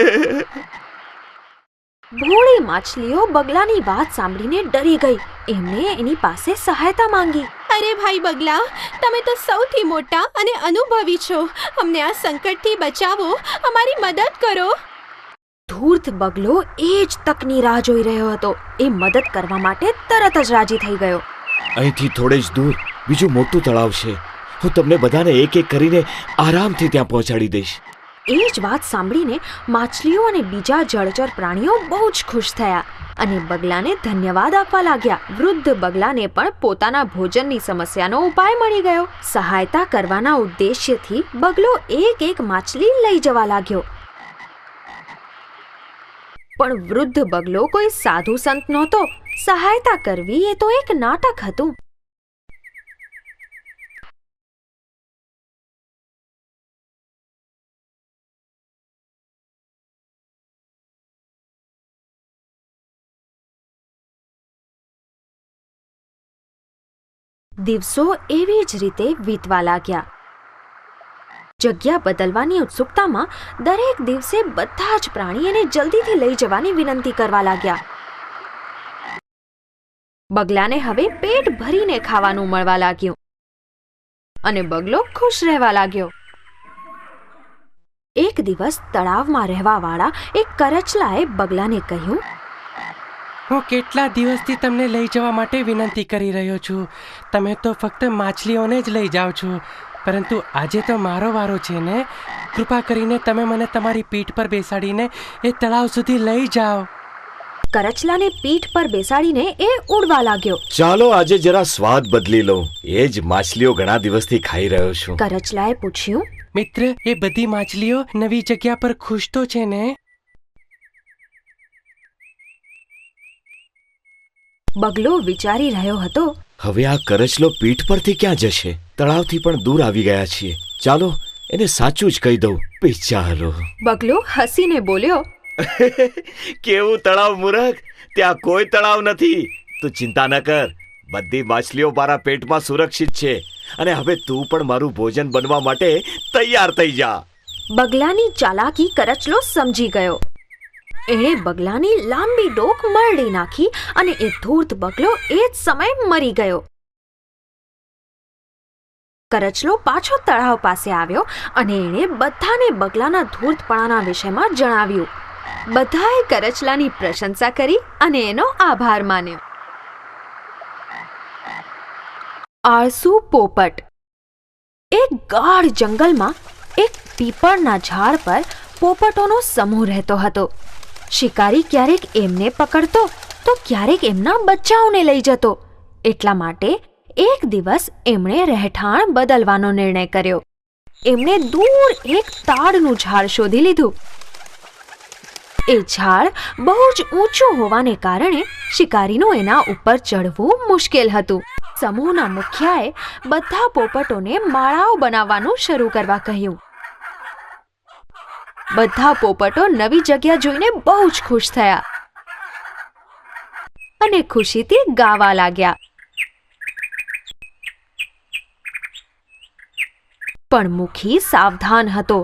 ભોળી માછલીઓ બગલાની વાત સાંભળીને ડરી ગઈ. એમણે એની પાસે સહાયતા માંગી. અરે ભાઈ બગલા, તમે તો સૌથી મોટા અને અનુભવી છો. અમને આ સંકટથી બચાવો, અમારી મદદ કરો. ધૂર્ત બગલો એ જ તકની રાહ જોઈ રહ્યો હતો. એ મદદ કરવા માટે તરત જ રાજી થઈ ગયો. અહીંથી થોડે જ દૂર બીજું મોટું તળાવ છે. હું તમને બધાને એક એક કરીને આરામથી ત્યાં પહોંચાડી દઈશ. એ જ વાત સાંભળીને માછલીઓ અને બીજા જળચર પ્રાણીઓ બહુ જ ખુશ થયા અને બગલાને ધન્યવાદ આપવા લાગ્યા. વૃદ્ધ બગલાને પણ પોતાના ભોજનની સમસ્યાનો ઉપાય મળી ગયો. સહાયતા કરવાના ઉદ્દેશ્યથી બગલો એક એક માછલી લઈ જવા લાગ્યો. પણ વૃદ્ધ બગલો કોઈ સાધુ સંત નહોતો. સહાયતા કરવી એ તો એક નાટક હતું. દિવસો એવી જ રીતે વીતવા લાગ્યા. જગ્યા બદલવાની ઉત્સુકતામાં દરેક દિવસે બધા જ પ્રાણી એને જલ્દીથી લઈ જવાની વિનંતી કરવા લાગ્યા. બગલાને હવે પેટ ભરીને ખાવાનું મળવા લાગ્યું અને બગલો ખુશ રહેવા લાગ્યો. એક દિવસ તળાવમાં રહેવાવાળા એક કરચલાએ બગલાને કહ્યું, હું કેટલા દિવસથી તમને લઈ જવા માટે વિનંતી કરી રહ્યો છું. તમે તો ફક્ત માછલીઓને જ લઈ જાઓ છો, પરંતુ આજે તો મારો વારો છે ને. કૃપા કરીને તમે મને તમારી પીઠ પર બેસાડીને એ તળાવ સુધી લઈ જાઓ. કરચલાને પીઠ પર બેસાડીને એ ઉડવા લાગ્યો. ચાલો આજે જરા સ્વાદ બદલી લો. એ જ માછલીઓ ઘણા દિવસથી ખાઈ રહ્યો છું. કરચલાએ પૂછ્યું, મિત્ર, એ બધી માછલીઓ નવી જગ્યા પર ખુશ તો છે ને? બગલો વિચારી રહ્યો હતો, હવે આ કરચલો પીઠ પરથી ક્યાં જશે? તળાવથી પણ દૂર આવી ગયા છીએ. ચાલો એને સાચું જ કહી દઉં. ચાલો. બગલો હસીને બોલ્યો, કેવું તળાવ મૂરખ! ત્યાં કોઈ તળાવ નથી. તું ચિંતા ન કર. બધી માછલીઓ મારા પેટમાં સુરક્ષિત છે અને હવે તું પણ મારું ભોજન બનવા માટે તૈયાર થઈ જા. બગલાની ચાલાકી કરચલો સમજી ગયો. એણે બગલાની લાંબી ડોક મરડી નાખી અને એ ધૂર્ત બગલો એ જ સમયે મરી ગયો. કરચલો પાછો તળાવ પાસે આવ્યો અને એણે બધાને બગલાના ધૂર્તપણાના વિષયમાં જણાવ્યું. બધાએ કરચલાની પ્રશંસા કરી અને એનો આભાર માન્યો. આળસુ પોપટ. એક ગાઢ જંગલમાં એક પીપળના ઝાડ પર પોપટોનો સમૂહ રહેતો હતો. શિકારી ક્યારેક એમને પકડતો તો ક્યારેક એમના બચ્ચાઓને લઈ જતો. એટલા માટે એક દિવસ એમણે રહેઠાણ બદલવાનો નિર્ણય કર્યો. એમણે દૂર એક તાડનું ઝાડ શોધી લીધું. એ ઝાડ બહુ જ ઊંચું હોવાને કારણે શિકારીનું એના ઉપર ચડવું મુશ્કેલ હતું. સમૂહના મુખિયાએ બધા પોપટોને માળાઓ બનાવવાનું શરૂ કરવા કહ્યું. બધા પોપટો નવી જગ્યા જોઈને બહુ જ ખુશ થયા અને ખુશીથી ગાવા લાગ્યા. પણ મુખી સાવધાન હતો.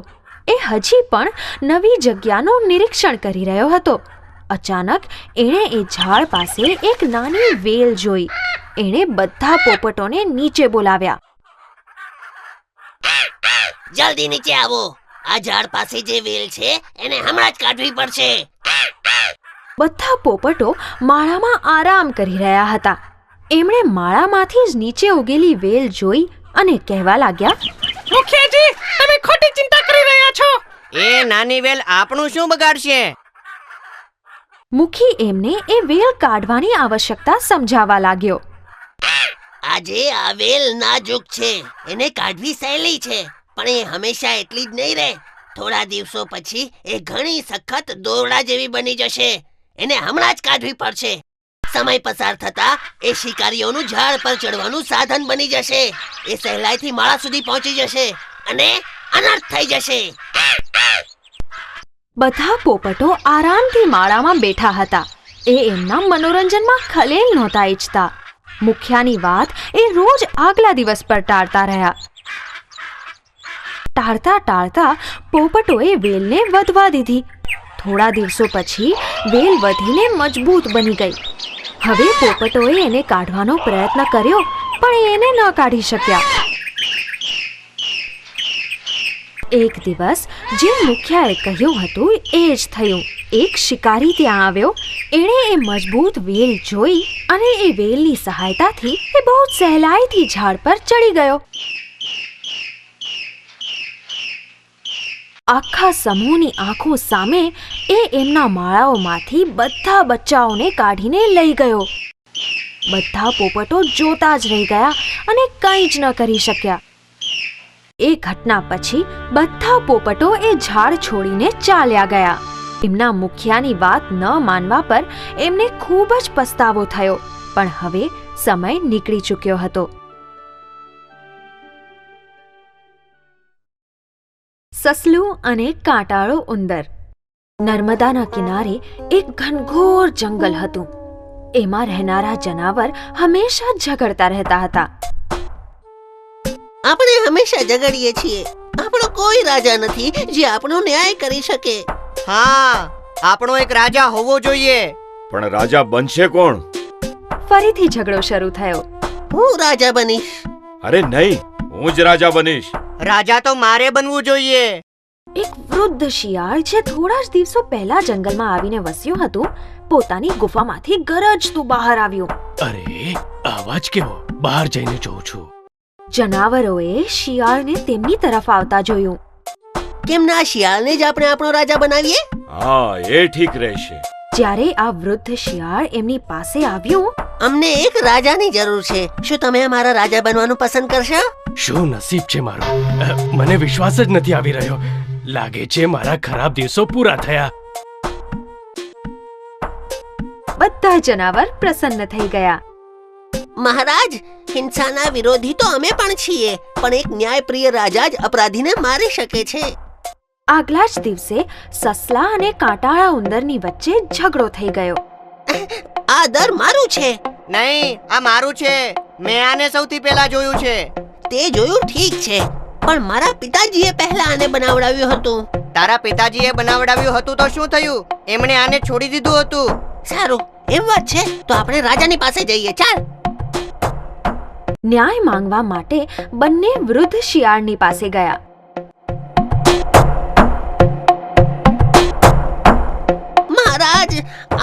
એ હજી પણ નવી જગ્યાનું નિરીક્ષણ કરી રહ્યો હતો. અચાનક એણે એ ઝાડ પાસે એક નાની વેલ જોઈ. એણે બધા પોપટોને નીચે બોલાવ્યા. જલ્દી નીચે આવો. આ ઝાડ પાસે જે વેલ છે એને હમણાં જ કાઢવી પડશે. બધા પોપટો માળામાં આરામ કરી રહ્યા હતા. એમણે માળામાંથી જ નીચે ઉગેલી વેલ જોઈ અને કહેવા લાગ્યા, મુખિયાજી, તમે ખોટી ચિંતા કરી રહ્યા છો. એ નાની વેલ આપણું શું બગાડશે? મુખી એમને એ વેલ કાઢવાની આવશ્યકતા સમજાવવા લાગ્યો. આજે આ વેલ નાજુક છે, એને કાઢવી સહેલી છે, પણ એ હંમેશા એટલી જ નહીં રહે. થોડા દિવસો પછી એ ઘણી સખત દોરડા જેવી બની જશે. એને હમણાં જ કાઢવી પડશે. સમય પસાર થતા એ શિકારીઓનું ઝાડ પર ચડવાનું સાધન બની જશે. એ સહેલાઈથી માળા સુધી પહોંચી જશે અને અનર્થ થઈ જશે. બધા પોપટો આરામથી માળામાં બેઠા હતા. એ એમના મનોરંજનમાં ખલેલ નહોતા ઈચ્છતા. મુખિયાની વાત એ રોજ આગલા દિવસ પર ટાળતા રહ્યા. ટાળતા પોપટોએ વેલને વધવા દીધી. થોડા દિવસો પછી વેલ વધીને મજબૂત બની ગઈ. હવે પોપટોએ એને કાઢવાનો પ્રયત્ન કર્યો, પણ એને ન કાઢી શક્યા. એક દિવસ જે મુખિયાએ કહ્યું હતું એ જ થયું. એક શિકારી ત્યાં આવ્યો. એણે એ મજબૂત વેલ જોઈ અને એ વેલની સહાયતાથી એ બહુ સહેલાઈથી ઝાડ પર ચડી ગયો. આખા સમૂહની આંખો સામે એ એમના માળાઓમાંથી બધા બચ્ચાઓને કાઢીને લઈ ગયો. બધા પોપટો જોતા જ રહી ગયા અને કંઈ જ ન કરી શક્યા. એ ઘટના પછી બધા પોપટો એ ઝાડ છોડીને ચાલ્યા ગયા. એમના મુખિયાની વાત ન માનવા પર એમને ખૂબ જ પસ્તાવો થયો, પણ હવે સમય નીકળી ચૂક્યો હતો. સસલું અને કાંટાળો ઉંદર. નર્મદાના કિનારે એક ઘનઘોર જંગલ હતું. એમાં રહેનારા જનાવર હંમેશા ઝઘડતા રહેતા હતા. આપણે હંમેશા ઝઘડીએ છીએ. આપણો કોઈ રાજા નથી જે આપણો ન્યાય કરી શકે. હા, આપણો એક રાજા હોવો જોઈએ. પણ રાજા બનશે કોણ? ફરીથી ઝઘડો શરૂ થયો. હું રાજા બનીશ. અરે નહીં, હું જ રાજા બનીશ. રાજા તો મારે બનવું જોઈએ. એક વૃદ્ધ શિયાળ જે થોડા જ દિવસો પહેલા જંગલમાં આવીને વસ્યું હતું, પોતાની ગુફામાંથી ગરજતું બહાર આવ્યું. અરે, અવાજ કેવો? બહાર જઈને જોઉં છું. જનાવરોએ શિયાળને તેમની તરફ આવતા જોયું. કેમ ના શિયાળને જ આપણે આપણો રાજા બનાવીએ? હા, એ ઠીક રહેશે. જ્યારે આ વૃદ્ધ શિયાળ એમની પાસે આવ્યું, અમને એક રાજાની જરૂર છે. શું તમે અમારા રાજા બનવાનું પસંદ કરશો? શું નસીબ છે મારું! મને વિશ્વાસ જ નથી આવી રહ્યો. લાગે છે મારા ખરાબ દિવસો પૂરા થયા. બધા જનાવર પ્રસન્ન થઈ ગયા. મહારાજ, હિંસાના વિરોધી તો અમે પણ છીએ, પણ એક ન્યાયપ્રિય રાજા જ અપરાધીને મારી શકે છે. આગલા જ દિવસે સસલા અને કાંટાળા ઉંદરની વચ્ચે ઝઘડો થઈ ગયો. આ દર મારું છે. નહીં, આ મારું છે. મેં આને સૌથી પહેલા જોયું છે. તે જોયું ઠીક છે, પણ મારા પિતાજીએ પહેલા આને બનાવડાવ્યું હતું. તારા પિતાજીએ બનાવડાવ્યું હતું તો શું થયું? એમણે આને છોડી દીધું હતું. સારું, એમ વાત છે તો આપણે રાજાની પાસે જઈએ. ચાલ. ન્યાય માંગવા માટે બંને વૃદ્ધ શિયાળની પાસે ગયા. મહારાજ,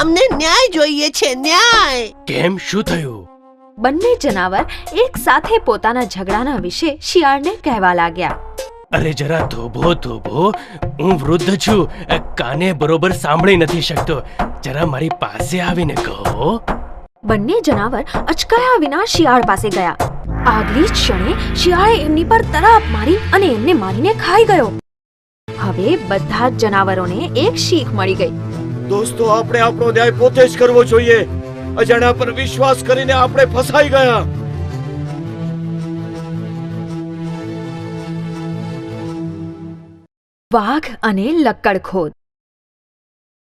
અમને ન્યાય જોઈએ છે. ન્યાય. કેમ? શું થયું? બંને જનાવર એક સાથે પોતાના ઝઘડાના વિશે શિયાળને કહેવા લાગ્યા. અરે જરા થોભો. હું વૃદ્ધ છું, કાને બરોબર સાંભળી નથી શકતો. જરા મારી પાસે આવીને કહો. બંને જનાવર અચકાયા વિના શિયાળ પાસે ગયા. આગલી જ ક્ષણે શિયાળે એમની પર તરાપ મારી અને એમને મારીને ખાઈ ગયો. હવે બધા જ જનાવરોને એક શીખ મળી ગઈ. દોસ્તો, આપણે આપણો ન્યાય પોતે જ કરવો જોઈએ. અજાણ્યા પર વિશ્વાસ કરીને આપણે ફસાઈ ગયા. વાઘ અને લક્કડખોદ.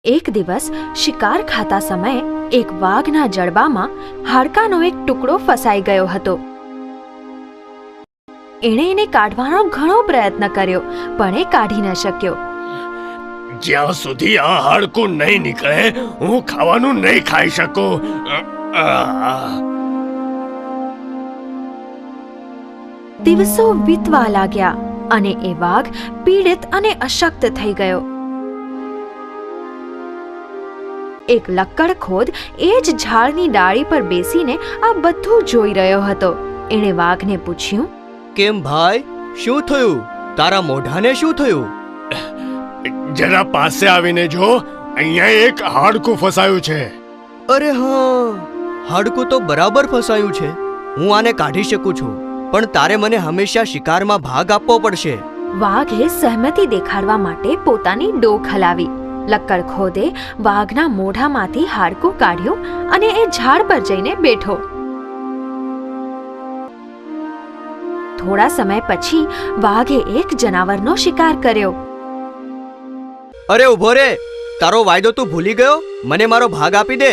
એક દિવસ શિકાર ખાતા સમયે એક વાઘના જડબામાં હાડકાનો એક ટુકડો ફસાઈ ગયો હતો. એણે એને કાઢવાનો ઘણો પ્રયત્ન કર્યો, પણ એ કાઢી ન શક્યો. જ્યાં સુધી આ હાડકું નહીં નીકળે, હું ખાવાનું નહીં ખાઈ શકું. દિવસો વીતવા લાગ્યા અને એ વાઘ પીડિત અને અશક્ત થઈ ગયો. એક લક્કડખોદ એ જ ઝાડની ડાળી પર બેસીને આ બધું જોઈ રહ્યો હતો. એણે વાઘને પૂછ્યું, કેમ ભાઈ, શું થયું? તારા મોઢાને શું થયું? જરા પાસે આવીને જો, અહીંયા એક હાડકું ફસાયું છે. અરે હા, હાડકું તો બરાબર ફસાયું છે. હું આને કાઢી શકું છું, પણ તારે મને હંમેશા શિકારમાં ભાગ આપવો પડશે. વાઘે સહમતિ દેખાડવા માટે પોતાની ડોક હલાવી. લક્કડખોદે વાઘના મોઢામાંથી હાડકું કાઢ્યું અને એ ઝાડ પર જઈને બેઠો. થોડા સમય પછી વાઘે એક જનાવરનો શિકાર કર્યો. અરે ઉભો રે, તારો વાયદો તું ભૂલી ગયો? મને મારો ભાગ આપી દે.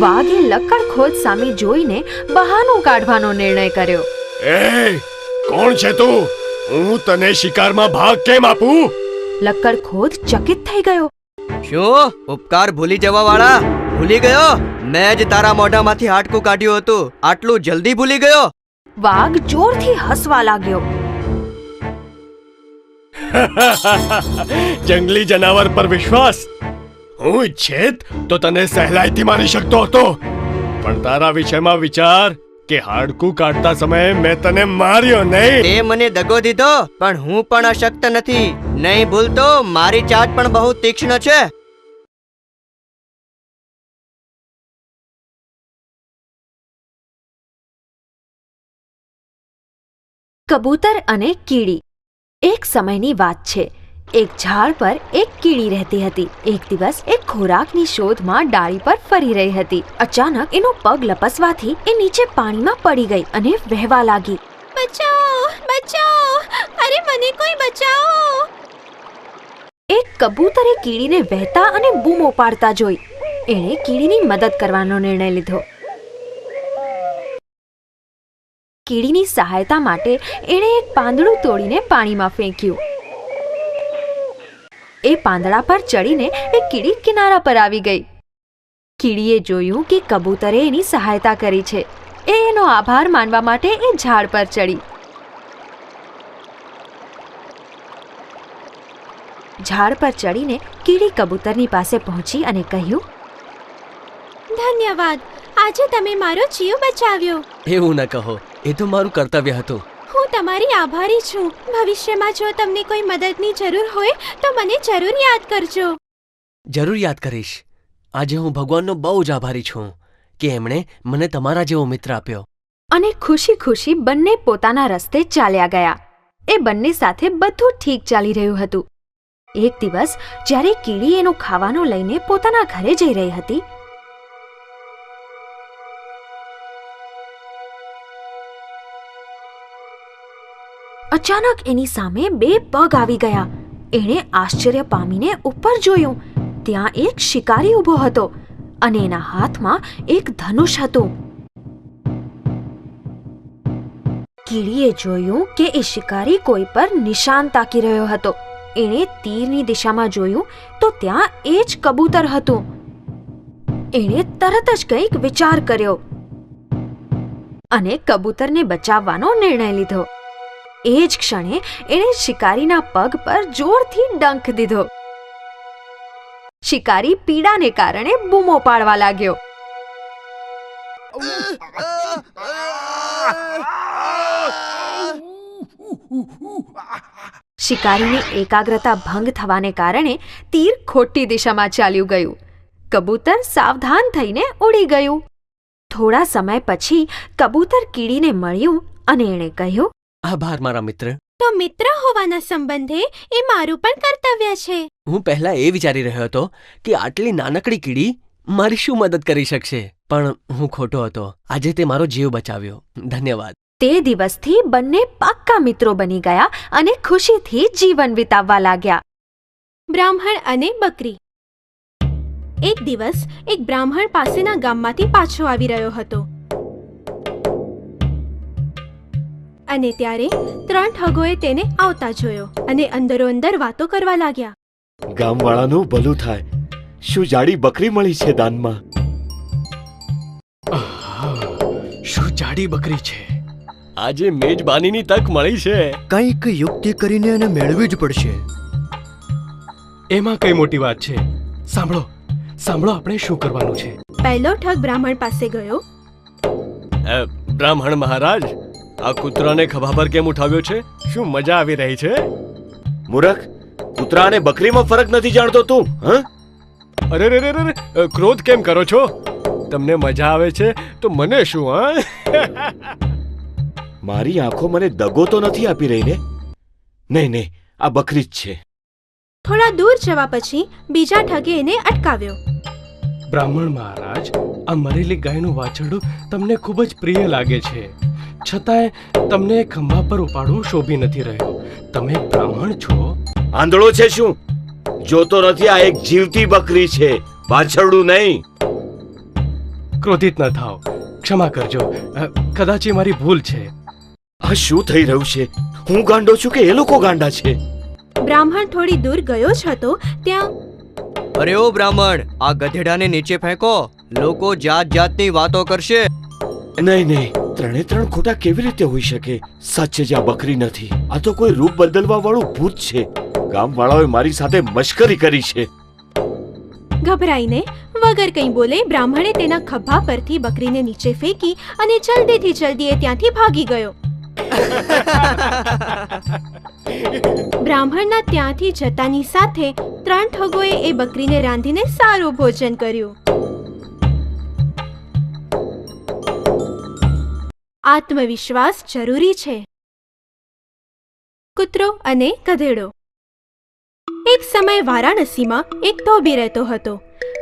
વાઘે લક્કડખોદ સામે જોઈને બહાનું કાઢવાનો નિર્ણય કર્યો. એ કોણ છે તું? હું તને શિકારમાં ભાગ કેમ આપું? લક્કડખોદ ચકિત થઈ ગયો. શું ઉપકાર ભૂલી જવા વાળા? ભૂલી ગયો? મેં જ તારા મોઢામાંથી હાડકું કાઢ્યું હતું. આટલું જલ્દી ભૂલી ગયો? વાઘ જોરથી હસવા લાગ્યો. જંગલી જનાવર પર વિશ્વાસ? હું ઈચ્છેત તો તને સહેલાઈથી મારી શકતો હતો, પણ તારા વિષયમાં વિચાર કે હાડકું કાઢતા સમયે મેં તને માર્યો નહીં. તે મને દગો દીધો, પણ હું પણ અશક્ત નથી. નહીં ભૂલતો, મારી ચાટ પણ બહુ તીક્ષ્ણ છે. કબૂતર અને કીડી. એક સમયની વાત છે. એક ઝાડ પર એક કીડી રહેતી હતી. એક દિવસ એક ખોરાકની શોધમાં ડાળી પર ફરી રહી હતી. અચાનક એનો પગ લપસવાથી એ નીચે પાણીમાં પડી ગઈ અને વહેવા લાગી. બચાઓ, બચાઓ! અરે મને કોઈ બચાવો! એક કબૂતરે કીડીને વહેતા અને બૂમો પાડતા જોઈ. એણે કીડીની મદદ કરવાનો નિર્ણય લીધો. કીડીની સહાયતા માટે એણે એક પાંદડું તોડીને પાણીમાં ફેંક્યું. એ પાંદડા પર ચડીને એ કીડી કિનારા પર આવી ગઈ. કીડીએ જોયું કે કબૂતરે એની સહાયતા કરી છે. એ એનો આભાર માનવા માટે એ ઝાડ પર ચડી. ઝાડ પર ચડીને કીડી કબૂતરની પાસે પહોંચી અને કહ્યું, ધન્યવાદ, આજે તમે મારો જીવ બચાવ્યો. એવું ન કહો, એ તો મારું કર્તવ્ય હતું. હું તમારી આભારી છું. ભવિષ્યમાં જો તમને કોઈ મદદની જરૂર હોય તો મને જરૂર યાદ કરજો. જરૂર યાદ કરીશ. આજે હું ભગવાનનો બહુ જ આભારી છું કે એમણે મને તમારા જેવો મિત્ર આપ્યો. અને ખુશી ખુશી બંને પોતાના રસ્તે ચાલ્યા ગયા. એ બંને સાથે બધું ઠીક ચાલી રહ્યું હતું. એક દિવસ જ્યારે કીડી એનું ખાવાનું લઈને પોતાના ઘરે જઈ રહી હતી, અચાનક એની સામે બે પગ આવી ગયા. એણે આશ્ચર્ય પામીને ઉપર જોયું. ત્યાં એક શિકારી ઊભો હતો અને એના હાથમાં એક ધનુષ હતું. કીડીએ જોયું કે એ શિકારી કોઈ પર નિશાન તાકી રહ્યો હતો. એણે તીરની દિશામાં જોયું તો ત્યાં એ જ કબૂતર હતું. એણે તરત જ કંઈક વિચાર કર્યો અને કબૂતરને બચાવવાનો નિર્ણય લીધો. એ જ ક્ષણે એણે શિકારીના પગ પર જોરથી ડંખ દીધો. શિકારી પીડાને કારણે બૂમો પાડવા લાગ્યો. શિકારીની એકાગ્રતા ભંગ થવાને કારણે તીર ખોટી દિશામાં ચાલ્યું ગયું. કબૂતર સાવધાન થઈને ઉડી ગયું. થોડા સમય પછી કબૂતર કીડીને મળ્યું અને એણે કહ્યું, આભાર મારા મિત્ર. તો મિત્ર હોવાના સંબંધે એ મારું પણ કર્તવ્ય છે. હું પહેલા એ વિચારી રહ્યો હતો કે આટલી નાનકડી કીડી મારી શું મદદ કરી શકશે, પણ હું ખોટો હતો. આજે તે મારો જીવ બચાવ્યો. ધન્યવાદ. તે દિવસથી બંને પાક્કા મિત્રો બની ગયા અને ખુશીથી જીવન વિતાવવા લાગ્યા. બ્રાહ્મણ અને બકરી. એક દિવસ એક બ્રાહ્મણ પાસેના ગામમાંથી પાછો આવી રહ્યો હતો અને ત્યારે 3 ઠગોએ તેને આવતા જોયો અને અંદરો અંદર વાતો કરવા લાગ્યા. ગામવાળાનું ભલું થાય. શું જાડી બકરી મળી છે દાનમાં? શું જાડી બકરી છે? આજે મેજબાનીની તક મળી છે. કંઈક યુક્તિ કરીને એને મેળવી જ પડશે. એમાં કઈ મોટી વાત છે? સાંભળો, સાંભળો આપણે શું કરવાનું છે. પહેલો ઠગ બ્રાહ્મણ પાસે ગયો. બ્રાહ્મણ મહારાજ, આ કૂતરાને ખભા પર કેમ ઉઠાવ્યો છે? શું મજા આવી રહી છે? મૂરખ, કૂતરા અને બકરીમાં ફરક નથી જાણતો તું? હ? અરે રે રે રે, ક્રોધ કેમ કરો છો? તમને મજા આવે છે તો મને શું? હા, મારી આંખો મને દગો તો નથી આપી રહી ને? નહીં નહીં, આ બકરી જ છે. થોડા દૂર જવા પછી બીજા ઠગે એને અટકાવ્યો. બ્રાહ્મણ મહારાજ, આ મરેલી ગાયનું વાછરડું તમને ખૂબ જ પ્રિય લાગે છે, છતાંય તમને ખંભા પર ઉપાડવું શોભી નથી રહ્યું. તમે બ્રાહ્મણ છો? આંધળો છે શું? જોતો નથી, આ એક જીવતી બકરી છે, વાછરડું નહીં. ક્રોધિત ન થાઓ, ક્ષમા કરજો. કદાચ એ મારી ભૂલ છે. આ શું થઈ રહ્યું છે? હું ગાંડો છું કે એ લોકો ગાંડા છે? બ્રાહ્મણ થોડી દૂર ગયો જ હતો ત્યાં અરે ઓ બ્રાહ્મણ, આ ગધેડાને નીચે ફેંકો, લોકો જાત જાતની વાતો કરશે. નહીં નહીં, ત્રણે ત્રણ ખોટા કેવી રીતે હોઈ શકે? સાચે જ આ બકરી નથી, આ તો કોઈ રૂપ બદલવા વાળું ભૂત છે. ગામવાળાઓએ મારી સાથે મશ્કરી કરી છે. ગભરાઈને વગર કંઈ બોલે બ્રાહ્મણે તેના ખભા પરથી બકરીને નીચે ફેંકી અને જલ્દીથી જલ્દી એ ત્યાંથી ભાગી ગયો. બ્રાહ્મણના ત્યાંથી જતાની સાથે ત્રણ ઠગોએ એ બકરીને રાંધીને સારું ભોજન કર્યું. આત્મવિશ્વાસ જરૂરી છે. કૂતરો અને ગધેડો. એક સમયે વારાણસીમાં એક ધોબી રહેતો હતો.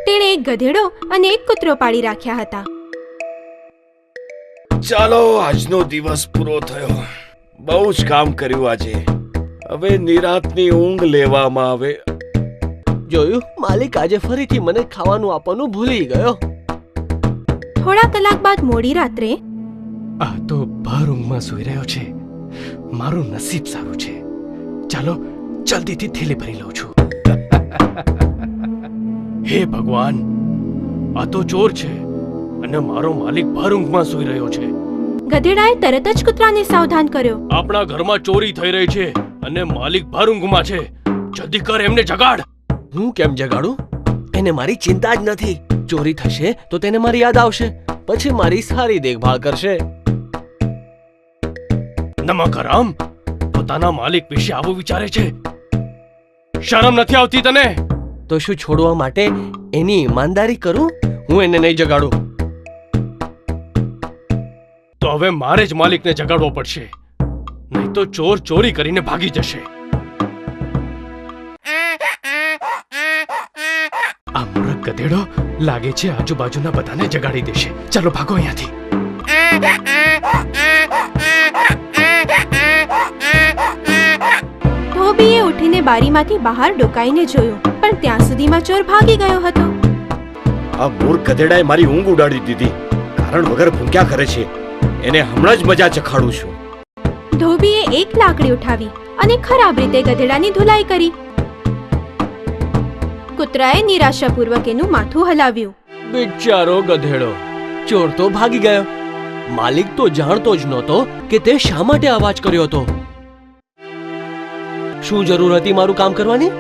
તેણે એક ગધેડો અને એક કૂતરો પાળી રાખ્યા હતા. ચાલો, આજનો દિવસ પૂરો થયો. બહુ જ કામ કર્યું આજે. હવે નિરાતની ઊંઘ લેવામાં આવે. જોયું, માલિક આજે ફરીથી મને ખાવાનું આપવાનું ભૂલી ગયો. થોડા કલાક બાદ મોડી રાત્રે આ તો ભર ઊંઘમાં સૂઈ રહ્યો છે. મારું નસીબ સારું છે. ચાલો જલ્દીથી થેલી ભરી લઉં છું. હે ભગવાન, આ તો ચોર છે અને મારો માલિક ભર ઊંઘમાં સૂઈ રહ્યો છે. ગધેડાએ તરત જ કૂતરાને સાવધાન કર્યો. આપણા ઘરમાં ચોરી થઈ રહી છે અને માલિક ભર ઊંઘમાં છે. જલ્દી કર, એમને જગાડ. હું કેમ જગાડું? એને મારી ચિંતા જ નથી. ચોરી થશે તો તેને મારી યાદ આવશે, પછી મારી સારી દેખભાળ કરશે. નમકરામ, પોતાના માલિક વિશે આવું વિચારે છે? શરમ નથી આવતી તને? તો શું છોડવા માટે એની ઈમાનદારી કરું? હું એને નહીં જગાડું. તો હવે મારે જ માલિકને જગાડવો પડશે, નહીં તો ચોર ચોરી કરીને ભાગી જશે. આ મૂર્ખ ગધેડો લાગે છે આજુબાજુના બધાને જગાડી દેશે. ચાલો ભાગો અહીંયાથી. ધોબીએ ઉઠીને બારીમાંથી બહાર ડોકાઈને જોયું, પણ ત્યાં સુધીમાં ચોર ભાગી ગયો હતો. આ મૂર્ખ ગધેડાએ મારી ઊંઘ ઉડાડી દીધી. કારણ વગર ભૂંક્યા કરે છે. એને હમણાં જ મજા ચખાડું છું. ધોબીએ એક લાકડી ઉઠાવી અને ખરાબ રીતે ગધેડાની ધુલાઈ કરી. કૂતરાએ નિરાશાપૂર્વક એનું માથું હલાવ્યું. બિચારો ગધેડો, ચોર તો ભાગી ગયો. માલિક તો જાણતો જ નહોતો કે તે શા માટે અવાજ કર્યો હતો. શું જરૂર હતી મારું કામ કરવાની?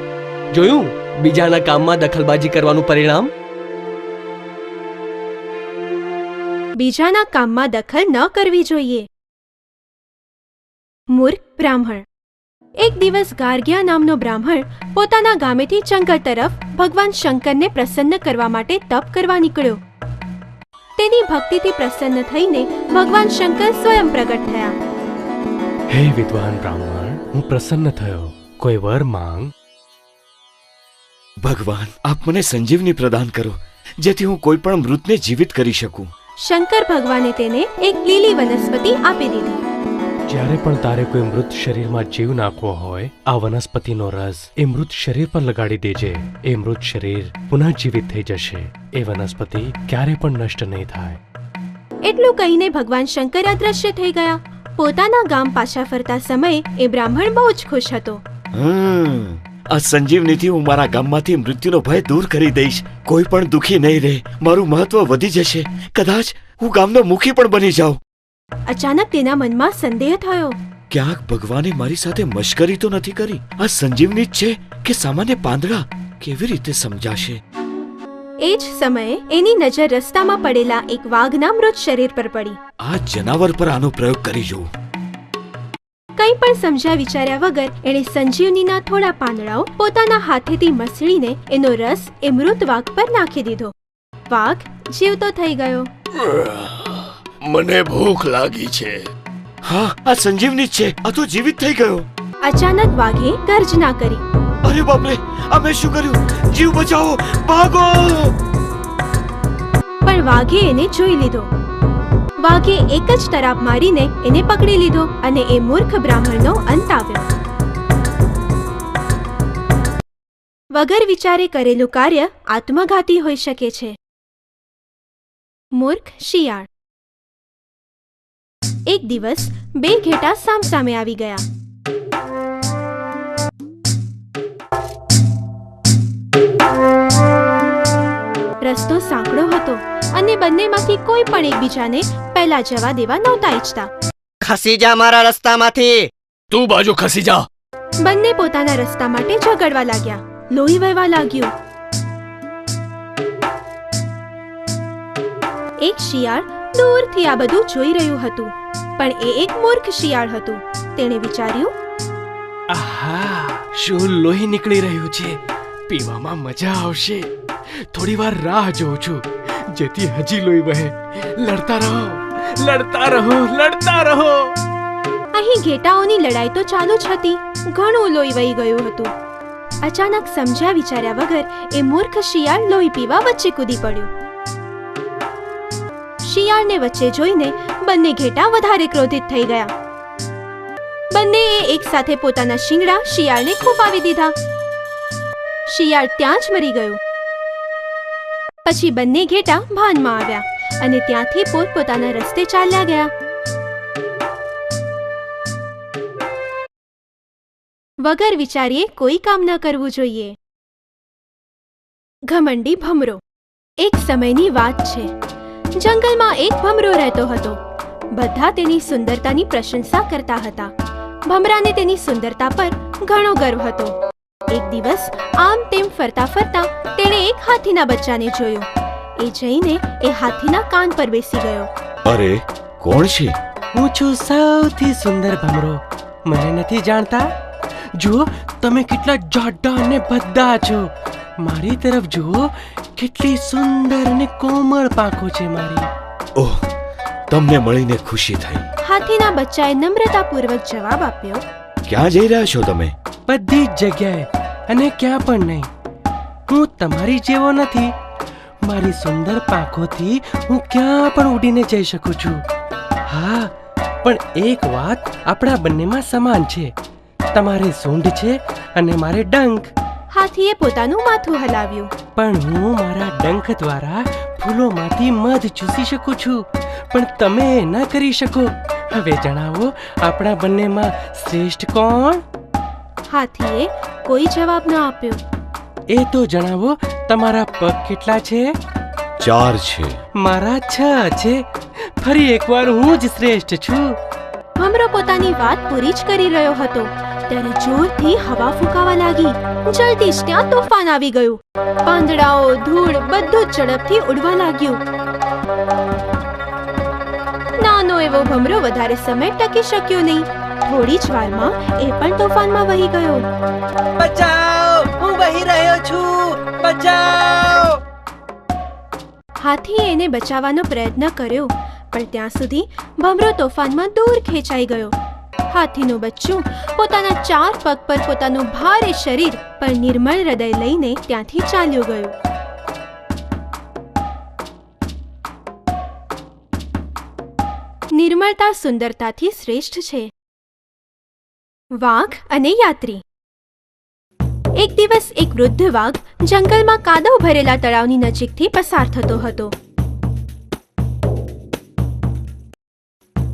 જોયું, બીજાના કામમાં દખલબાજી કરવાનું પરિણામ. બીજાના કામમાં દખલ ન કરવી જોઈએ. મૂર્ખ બ્રાહ્મણ. એક દિવસ ગાર્ગ્યા નામનો બ્રાહ્મણ પોતાના ગામેથી જંગલ તરફ ભગવાન શંકરને પ્રસન્ન કરવા માટે તપ કરવા નીકળ્યો. તેની ભક્તિથી પ્રસન્ન થઈને ભગવાન શંકર સ્વયં પ્રગટ થયા. હે વિદ્વાન બ્રાહ્મણ, હું પ્રસન્ન થયો. કોઈ વર માંગ. ભગવાન, આપ મને સંજીવની પ્રદાન કરો, જેથી હું કોઈ પણ મૃતને જીવિત કરી શકું. શંકર ભગવાને તેને એક લીલી વનસ્પતિ આપી દીધી. જ્યારે પણ તારે કોઈ મૃત શરીરમાં જીવ નાખવો હોય, આ વનસ્પતિનો રસ એ મૃત શરીર પર લગાડી દેજે. એ મૃત શરીર પુનઃ જીવિત થઈ જશે. એ વનસ્પતિ ક્યારે પણ નષ્ટ નહીં થાય. એટલું કહીને ભગવાન શંકર અદ્રશ્ય થઈ ગયા. પોતાના ગામ પાછા ફરતા સમયે એ બ્રાહ્મણ બહુ જ ખુશ હતો. આ સંજીવનીથી હું મારા ગામમાંથી મૃત્યુનો ભય દૂર કરી દઈશ. કોઈ પણ દુખી નહીં રહે. મારું મહત્વ વધી જશે. કદાચ હું ગામનો મુખી પણ બની જાઉં. અચાનક તેના મનમાં સંદેહ થયો. ક્યાંક ભગવાને મારી સાથે મશ્કરી તો નથી કરી? આ સંજીવની જ છે કે સામાન્ય પાંદડા? કેવી રીતે સમજાશે? એ જ સમયે એની નજર રસ્તામાં પડેલા એક વાઘના મૃત શરીર પર પડી. આ જનાવર પર આનો પ્રયોગ કરી જોઉં. કંઈ પણ સમજ્યા વિચાર્યા વગર એણે સંજીવનીના થોડા પાંદડાઓ પોતાના હાથેથી મસળીને એનો રસ એ મૃત વાઘ પર નાખી દીધો. વાઘ જીવતો થઈ ગયો. મને ભૂખ લાગી છે. હા, આ સંજીવની જ છે. આ તો જીવિત થઈ ગયો. અચાનક વાઘે ગર્જના કરી. અરે બાપરે, આ મેં શું કર્યું? જીવ બચાવો, ભાગો! પણ વાઘે એને જોઈ લીધો. વાઘે એક જ તરાપ મારીને એને પકડી લીધો અને એ મૂર્ખ બ્રાહ્મણનો અંત આવ્યો. વગર વિચારે કરેલું કાર્ય આત્મઘાતી હોઈ શકે છે. મૂર્ખ શિયાળ. એક દિવસ બે ઘેટા સામસામે આવી ગયા. રસ્તો સાંકડો હતો અને બંનેમાંથી કોઈ પણ એકબીજાને પહેલા જવા દેવા નહોતા ઈચ્છતા. ખસી જા મારા રસ્તામાંથી. તું બાજુ ખસી જા. બંને પોતાના રસ્તા માટે ઝઘડવા લાગ્યા. લોહી વહેવા લાગ્યું. એક શિયાળ દૂરથી આ બધું જોઈ રહ્યું હતું, પણ એ એક મૂર્ખ શિયાળ હતું. તેણે વિચાર્યું, આહા, શું લોહી નીકળી રહ્યું છે. પીવામાં મજા આવશે. થોડી વાર રાહ જોઉં છું જેથી હજી લોહી વહે. લડતા રહો, લડતા રહો, લડતા રહો. અહીં ઘેટાઓની લડાઈ તો ચાલુ જ હતી. ઘણું લોહી વહી ગયું હતું. અચાનક સમજ્યા વિચાર્યા વગર એ મૂર્ખ શિયાળ લોહી પીવા વચ્ચે કૂદી પડ્યું. શિયાળને વચ્ચે જોઈને બંને ઘેટા વધારે ક્રોધિત થઈ ગયા. બંનેએ એક સાથે પોતાના શિંગડા શિયાળને ખૂંપાવી દીધા. શિયાળ ત્યાં જ મરી ગયું. પછી બંને ઘેટા ભાનમાં આવ્યા અને ત્યાંથી પોતપોતાના રસ્તે ચાલ્યા ગયા. વગર વિચારીએ કોઈ કામ ન કરવું જોઈએ. ઘમંડી ભમરો. એક સમયની વાત છે. જંગલમાં એક ભમરો રહેતો હતો. બધા તેની સુંદરતાની પ્રશંસા કરતા હતા. ભમરાને તેની સુંદરતા પર ઘણો ગર્વ હતો. એક દિવસ આમ તેમ ફરતા ફરતા તેણે એક હાથીના બચ્ચાને જોયું. એ જઈને એ હાથીના કાન પર બેસી ગયો. અરે, કોણ છે? હું છું સૌથી સુંદર ભમરો. મને નથી જાણતા? જુઓ, તમે કેટલા જાડા અને ભદ્દા છો. મારી તરફ જુઓ, કેટલી સુંદર અને કોમળ પાંખો છે મારી. ઓહ, તમને મળીને ખુશી થઈ. હાથીના બચ્ચાએ નમ્રતાપૂર્વક જવાબ આપ્યો. ક્યાં જઈ રહ્યા છો તમે? બધી જ જગ્યાએ અને ક્યાં પણ નહીં. હું તમારી જેવો નથી. મારી સુંદર પાંખોથી હું ક્યાં પણ ઉડીને જઈ શકું છું. હા, પણ એક વાત આપણા બંનેમાં સમાન છે. તમારે સૂંઢ છે અને મારે ડંખ. હાથીએ પોતાનું માથું હલાવ્યું. પણ હું મારા ડંખ દ્વારા ફૂલોમાંથી મધ ચૂસી શકું છું, પણ તમે ન કરી શકો. હવે જણાવો, આપણા બંનેમાં શ્રેષ્ઠ કોણ? હાથીએ કોઈ જવાબ ન આપ્યો. એ તો જણાવો, તમારા પગ કેટલા છે? 4 છે. મારા 6 છે. ફરી એકવાર હું જ શ્રેષ્ઠ છું. ભમરો પોતાની વાત પૂરી જ કરી રહ્યો હતો ત્યારે જોરથી હવા ફૂંકાવા લાગી. જલ્દી જ ત્યાં તોફાન આવી ગયું. પાંદડાઓ, ધૂળ બધું જ ઝડપથી ઉડવા લાગ્યું. નાનો એવો ભમરો વધારે સમય ટકી શક્યો નહીં. થોડી જ વારમાં એ પણ તોફાનમાં વહી ગયો. બચાવ! હું વહી રહ્યો છું! બચાવ! હાથીએ એને બચાવવાનો પ્રયત્ન કર્યો, પણ ત્યાં સુધી ભમરો તોફાનમાં દૂર ખેંચાઈ ગયો. હાથીનું બચ્ચું પોતાના 4 પગ પર પોતાનું ભારે શરીર પર નિર્મળ હૃદય લઈને ત્યાંથી ચાલ્યું ગયું. નિર્મળતા સુંદરતાથી શ્રેષ્ઠ છે. વાઘ અને યાત્રી. એક દિવસ એક વૃદ્ધ વાઘ જંગલમાં કાદવ ભરેલા તળાવની નજીકથી પસાર થતો હતો.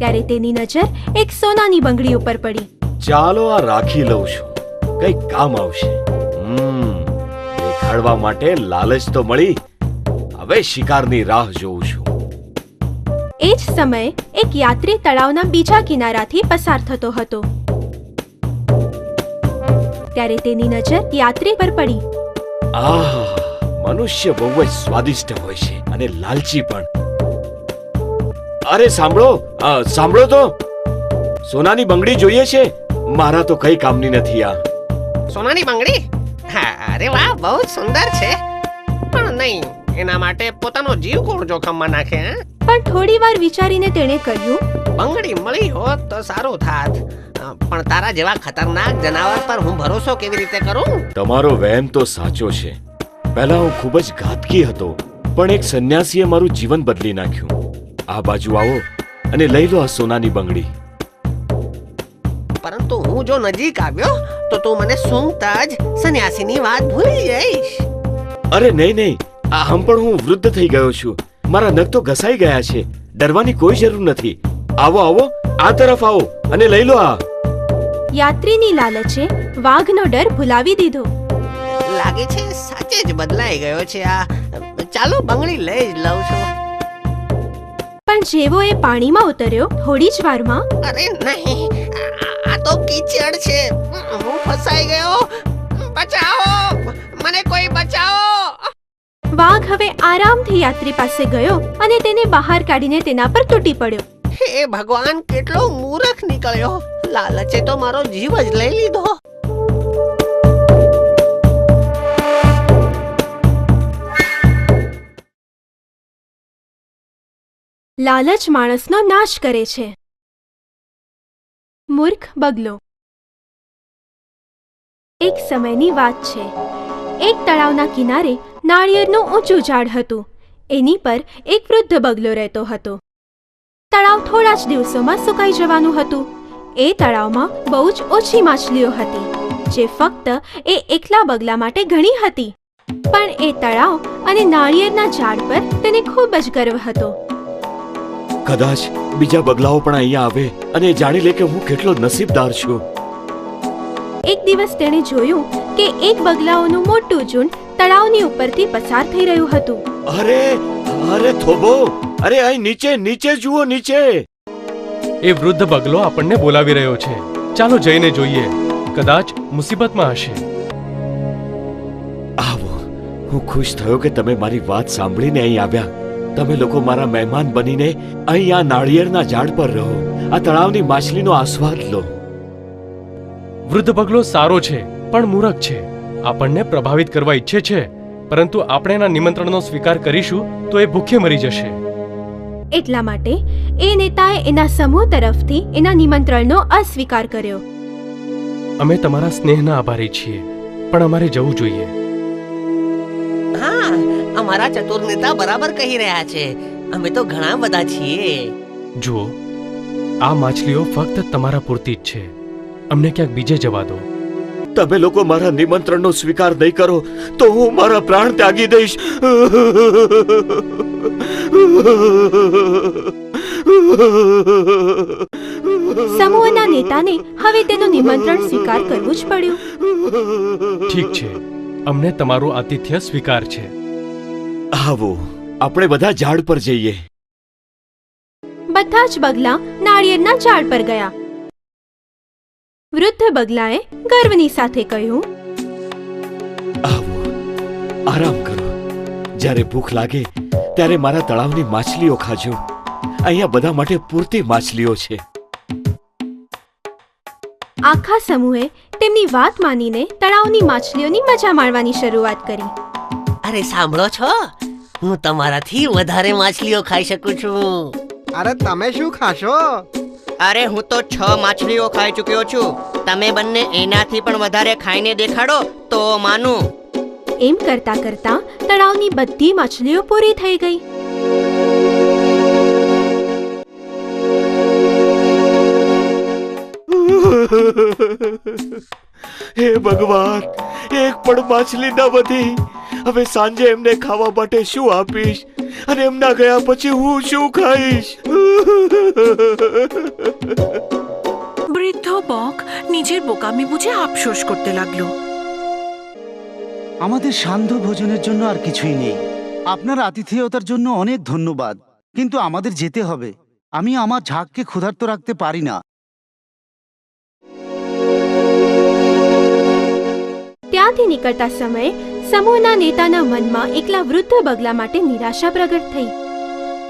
ત્યારે તેની નજર એક સોનાની બંગડી ઉપર પડી. ચાલો આ રાખી લઉં છું, કંઈક કામ આવશે. દેખાડવા માટે લાલચ તો મળી. હવે શિકારની રાહ જોઉં છું. એ જ સમયે એક યાત્રી તળાવના બીજા કિનારાથી પસાર થતો હતો. ત્યારે તેની નજર યાત્રી પર પડી. આહ, મનુષ્ય બહુ જ સ્વાદિષ્ટ હોય છે અને લાલચી પણ. અરે સાંભળો, સાંભળો તો, સોનાની બંગડી જોઈએ છે. મારા તો કઈ કામની નથી આ. સોનાની બંગડી? હા, અરે વાહ, બહુ જ સુંદર છે. પણ નહીં, એના માટે પોતાનો જીવ કોણ જોખમમાં નાખે? પણ થોડી વાર વિચારીને તેણે કહ્યું, બંગડી મળી હોત તો સારું થાત, પણ તારા જેવા ખતરનાક જનાવર પર હું ભરોસો કેવી રીતે કરું? તમારો વહેમ તો સાચો છે. પહેલા હું ખૂબ જ ઘાતકી હતો, પણ એક સંન્યાસીએ મારું જીવન બદલી નાખ્યું. આ બાજુ આવો અને લઈ લો આ સોનાની બંગડી. પરંતુ હું જો નજીક આવ્યો તો તું મને સૂંઘતા જ સંન્યાસીની વાત ભૂલી જઈશ. અરે નહીં નહીં, આમ પણ હું વૃદ્ધ થઈ ગયો છું. મારા નખ તો ઘસાઈ ગયા છે. ડરવાની કોઈ જરૂર નથી. આવો આવો, આ તરફ આવો અને લઈ લો આ. યાત્રીની લાલચે વાઘનો ડર ભૂલાવી દીધો. લાગે છે સાચે જ બદલાઈ ગયો છે આ. ચાલો બંગડી લઈ જ લઉં છું. પણ જેવો એ પાણીમાં ઉતર્યો થોડી જ વારમાં, અરે નહીં, આ તો કીચડ છે. હું ફસાઈ ગયો. બચાવો, મને કોઈ બચાવો. વાઘ હવે આરામથી યાત્રી પાસે ગયો અને તેને બહાર કાઢીને તેના પર તૂટી પડ્યો. હે ભગવાન, કેટલો મૂર્ખ નીકળ્યો. લાલચે તો મારો જીવ જ લઈ લીધો. લાલચ માણસનો નાશ કરે છે. મૂર્ખ બગલો. એક સમયની વાત છે. એક તળાવના કિનારે નાળિયેરનું ઊંચું ઝાડ હતું. એની પર એક વૃદ્ધ બગલો રહેતો હતો. તળાવ થોડા જ દિવસોમાં સુકાઈ જવાનું હતું. એ તળાવમાં બહુ જ ઓછી માછલીઓ હતી, જે ફક્ત એ એકલા બગલા માટે ઘણી હતી. પણ એ તળાવ અને નાળિયેરના ઝાડ પર તેને ખૂબ જ ગર્વ હતો. કદાચ બીજા બગલાઓ પણ અહીંયા આવે અને જાણી લે કે હું કેટલો નસીબદાર છું. એક દિવસ તેણે જોયું કે એક બગલાઓનું મોટું ઝુંડ તળાવની ઉપરથી પસાર થઈ રહ્યું હતું. અરે અરે થોબો, અરે અહીં નીચે નીચે જુઓ, નીચે. એ વૃદ્ધ બગલો આપણને બોલાવી રહ્યો છે. ચાલો જઈને જોઈએ. કદાચ મુસીબતમાં હશે. આવો, હું ખુશ થયો કે તમે મારી વાત સાંભળીને અહીં આવ્યા. તમે લોકો મારા મહેમાન બનીને અહીં આ નાળિયેરના ઝાડ પર રહો. આ તળાવની માછલીનો આસ્વાદ લો. વૃદ્ધ બગલો સારો છે પણ મૂર્ખ છે. આપણને પ્રભાવિત કરવા ઈચ્છે છે, પરંતુ આપણે એના નિમંત્રણનો સ્વીકાર કરીશું તો એ ભૂખે મરી જશે. એટલા માટે એ નેતાએ એના સમૂહ તરફથી એના નિમંત્રણનો અસ્વીકાર કર્યો. અમે તમારા સ્નેહના આભારી છીએ, પણ અમારે જવું જોઈએ. હા, અમારા ચતુર નેતા બરાબર કહી રહ્યા છે. અમે તો ઘણા બધા છીએ. જુઓ, આ માછલીઓ ફક્ત તમારા પૂરતી જ છે. અમને ક્યાંક બીજે જવા દો. તમે લોકો મારા નિમંત્રણનો સ્વીકાર નહીં કરો તો હું મારા પ્રાણ ત્યાગી દઈશ. સમૂહના નેતાને હવે તેનું નિમંત્રણ સ્વીકાર કરવું જ પડ્યું. ઠીક છે, અમને તમારું આતિથ્ય સ્વીકાર છે. આવો, આપણે બધા ઝાડ પર જઈએ. બધા જ બગલા નાળિયેરના ઝાડ પર ગયા. વૃદ્ધ બગલાએ ગર્વની સાથે કહ્યું, આવો, આરામ કરો. જ્યારે ભૂખ લાગે ત્યારે મારા તળાવની માછલીઓ ખાજો. અહીંયા બધા માટે પૂરતી માછલીઓ છે. આખા સમૂહે તેમની વાત માનીને તળાવની માછલીઓની મજા માણવાની શરૂઆત કરી. અરે સાંભળો છો, હું તમારાથી વધારે માછલીઓ ખાઈ શકું છું. અરે તમે શું ખાશો? અરે હું તો 6 માછલીઓ ખાઈ ચૂક્યો છું. તમે બંને એનાથી પણ વધારે ખાઈને દેખાડો તો માનું. એમ કરતા કરતા તળાવની બધી માછલીઓ પૂરી થઈ ગઈ. હે ભગવાન, એક પણ માછલી ન વધી. હવે સાંજે એમને ખાવા માટે શું આપીશ અને એમના ગયા પછી હું શું খাইস? বৃদ্ধ বক নিজের বোকামি বুঝে আফসোস করতে লাগলো। আমাদের সান্ধ্য ভোজনের জন্য আর কিছুই নেই। আপনার আতিথেয়তার জন্য অনেক ধন্যবাদ, কিন্তু আমাদের যেতে হবে। আমি আমার ঝাঁককে ক্ষুধার্ত রাখতে পারি না। ત્યાંથી નીકળતા સમયે સમૂહના નેતાના મનમાં એકલા વૃદ્ધ બગલા માટે નિરાશા પ્રગટ થઈ.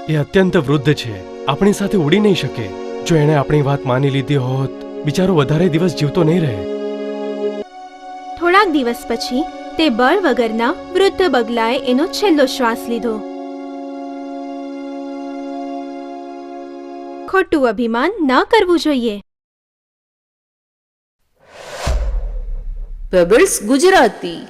એ અત્યંત વૃદ્ધ છે, આપણી સાથે ઉડી નહીં શકે. જો એણે આપણી વાત માની લીધી હોત, બિચારો વધારે દિવસ જીવતો નહીં રહે. થોડાક દિવસ પછી તે બળ વગરના વૃદ્ધ બગલાએ એનો છેલ્લો શ્વાસ લીધો. ખોટું અભિમાન ન કરવું જોઈએ. પેબલ્સ ગુજરાતી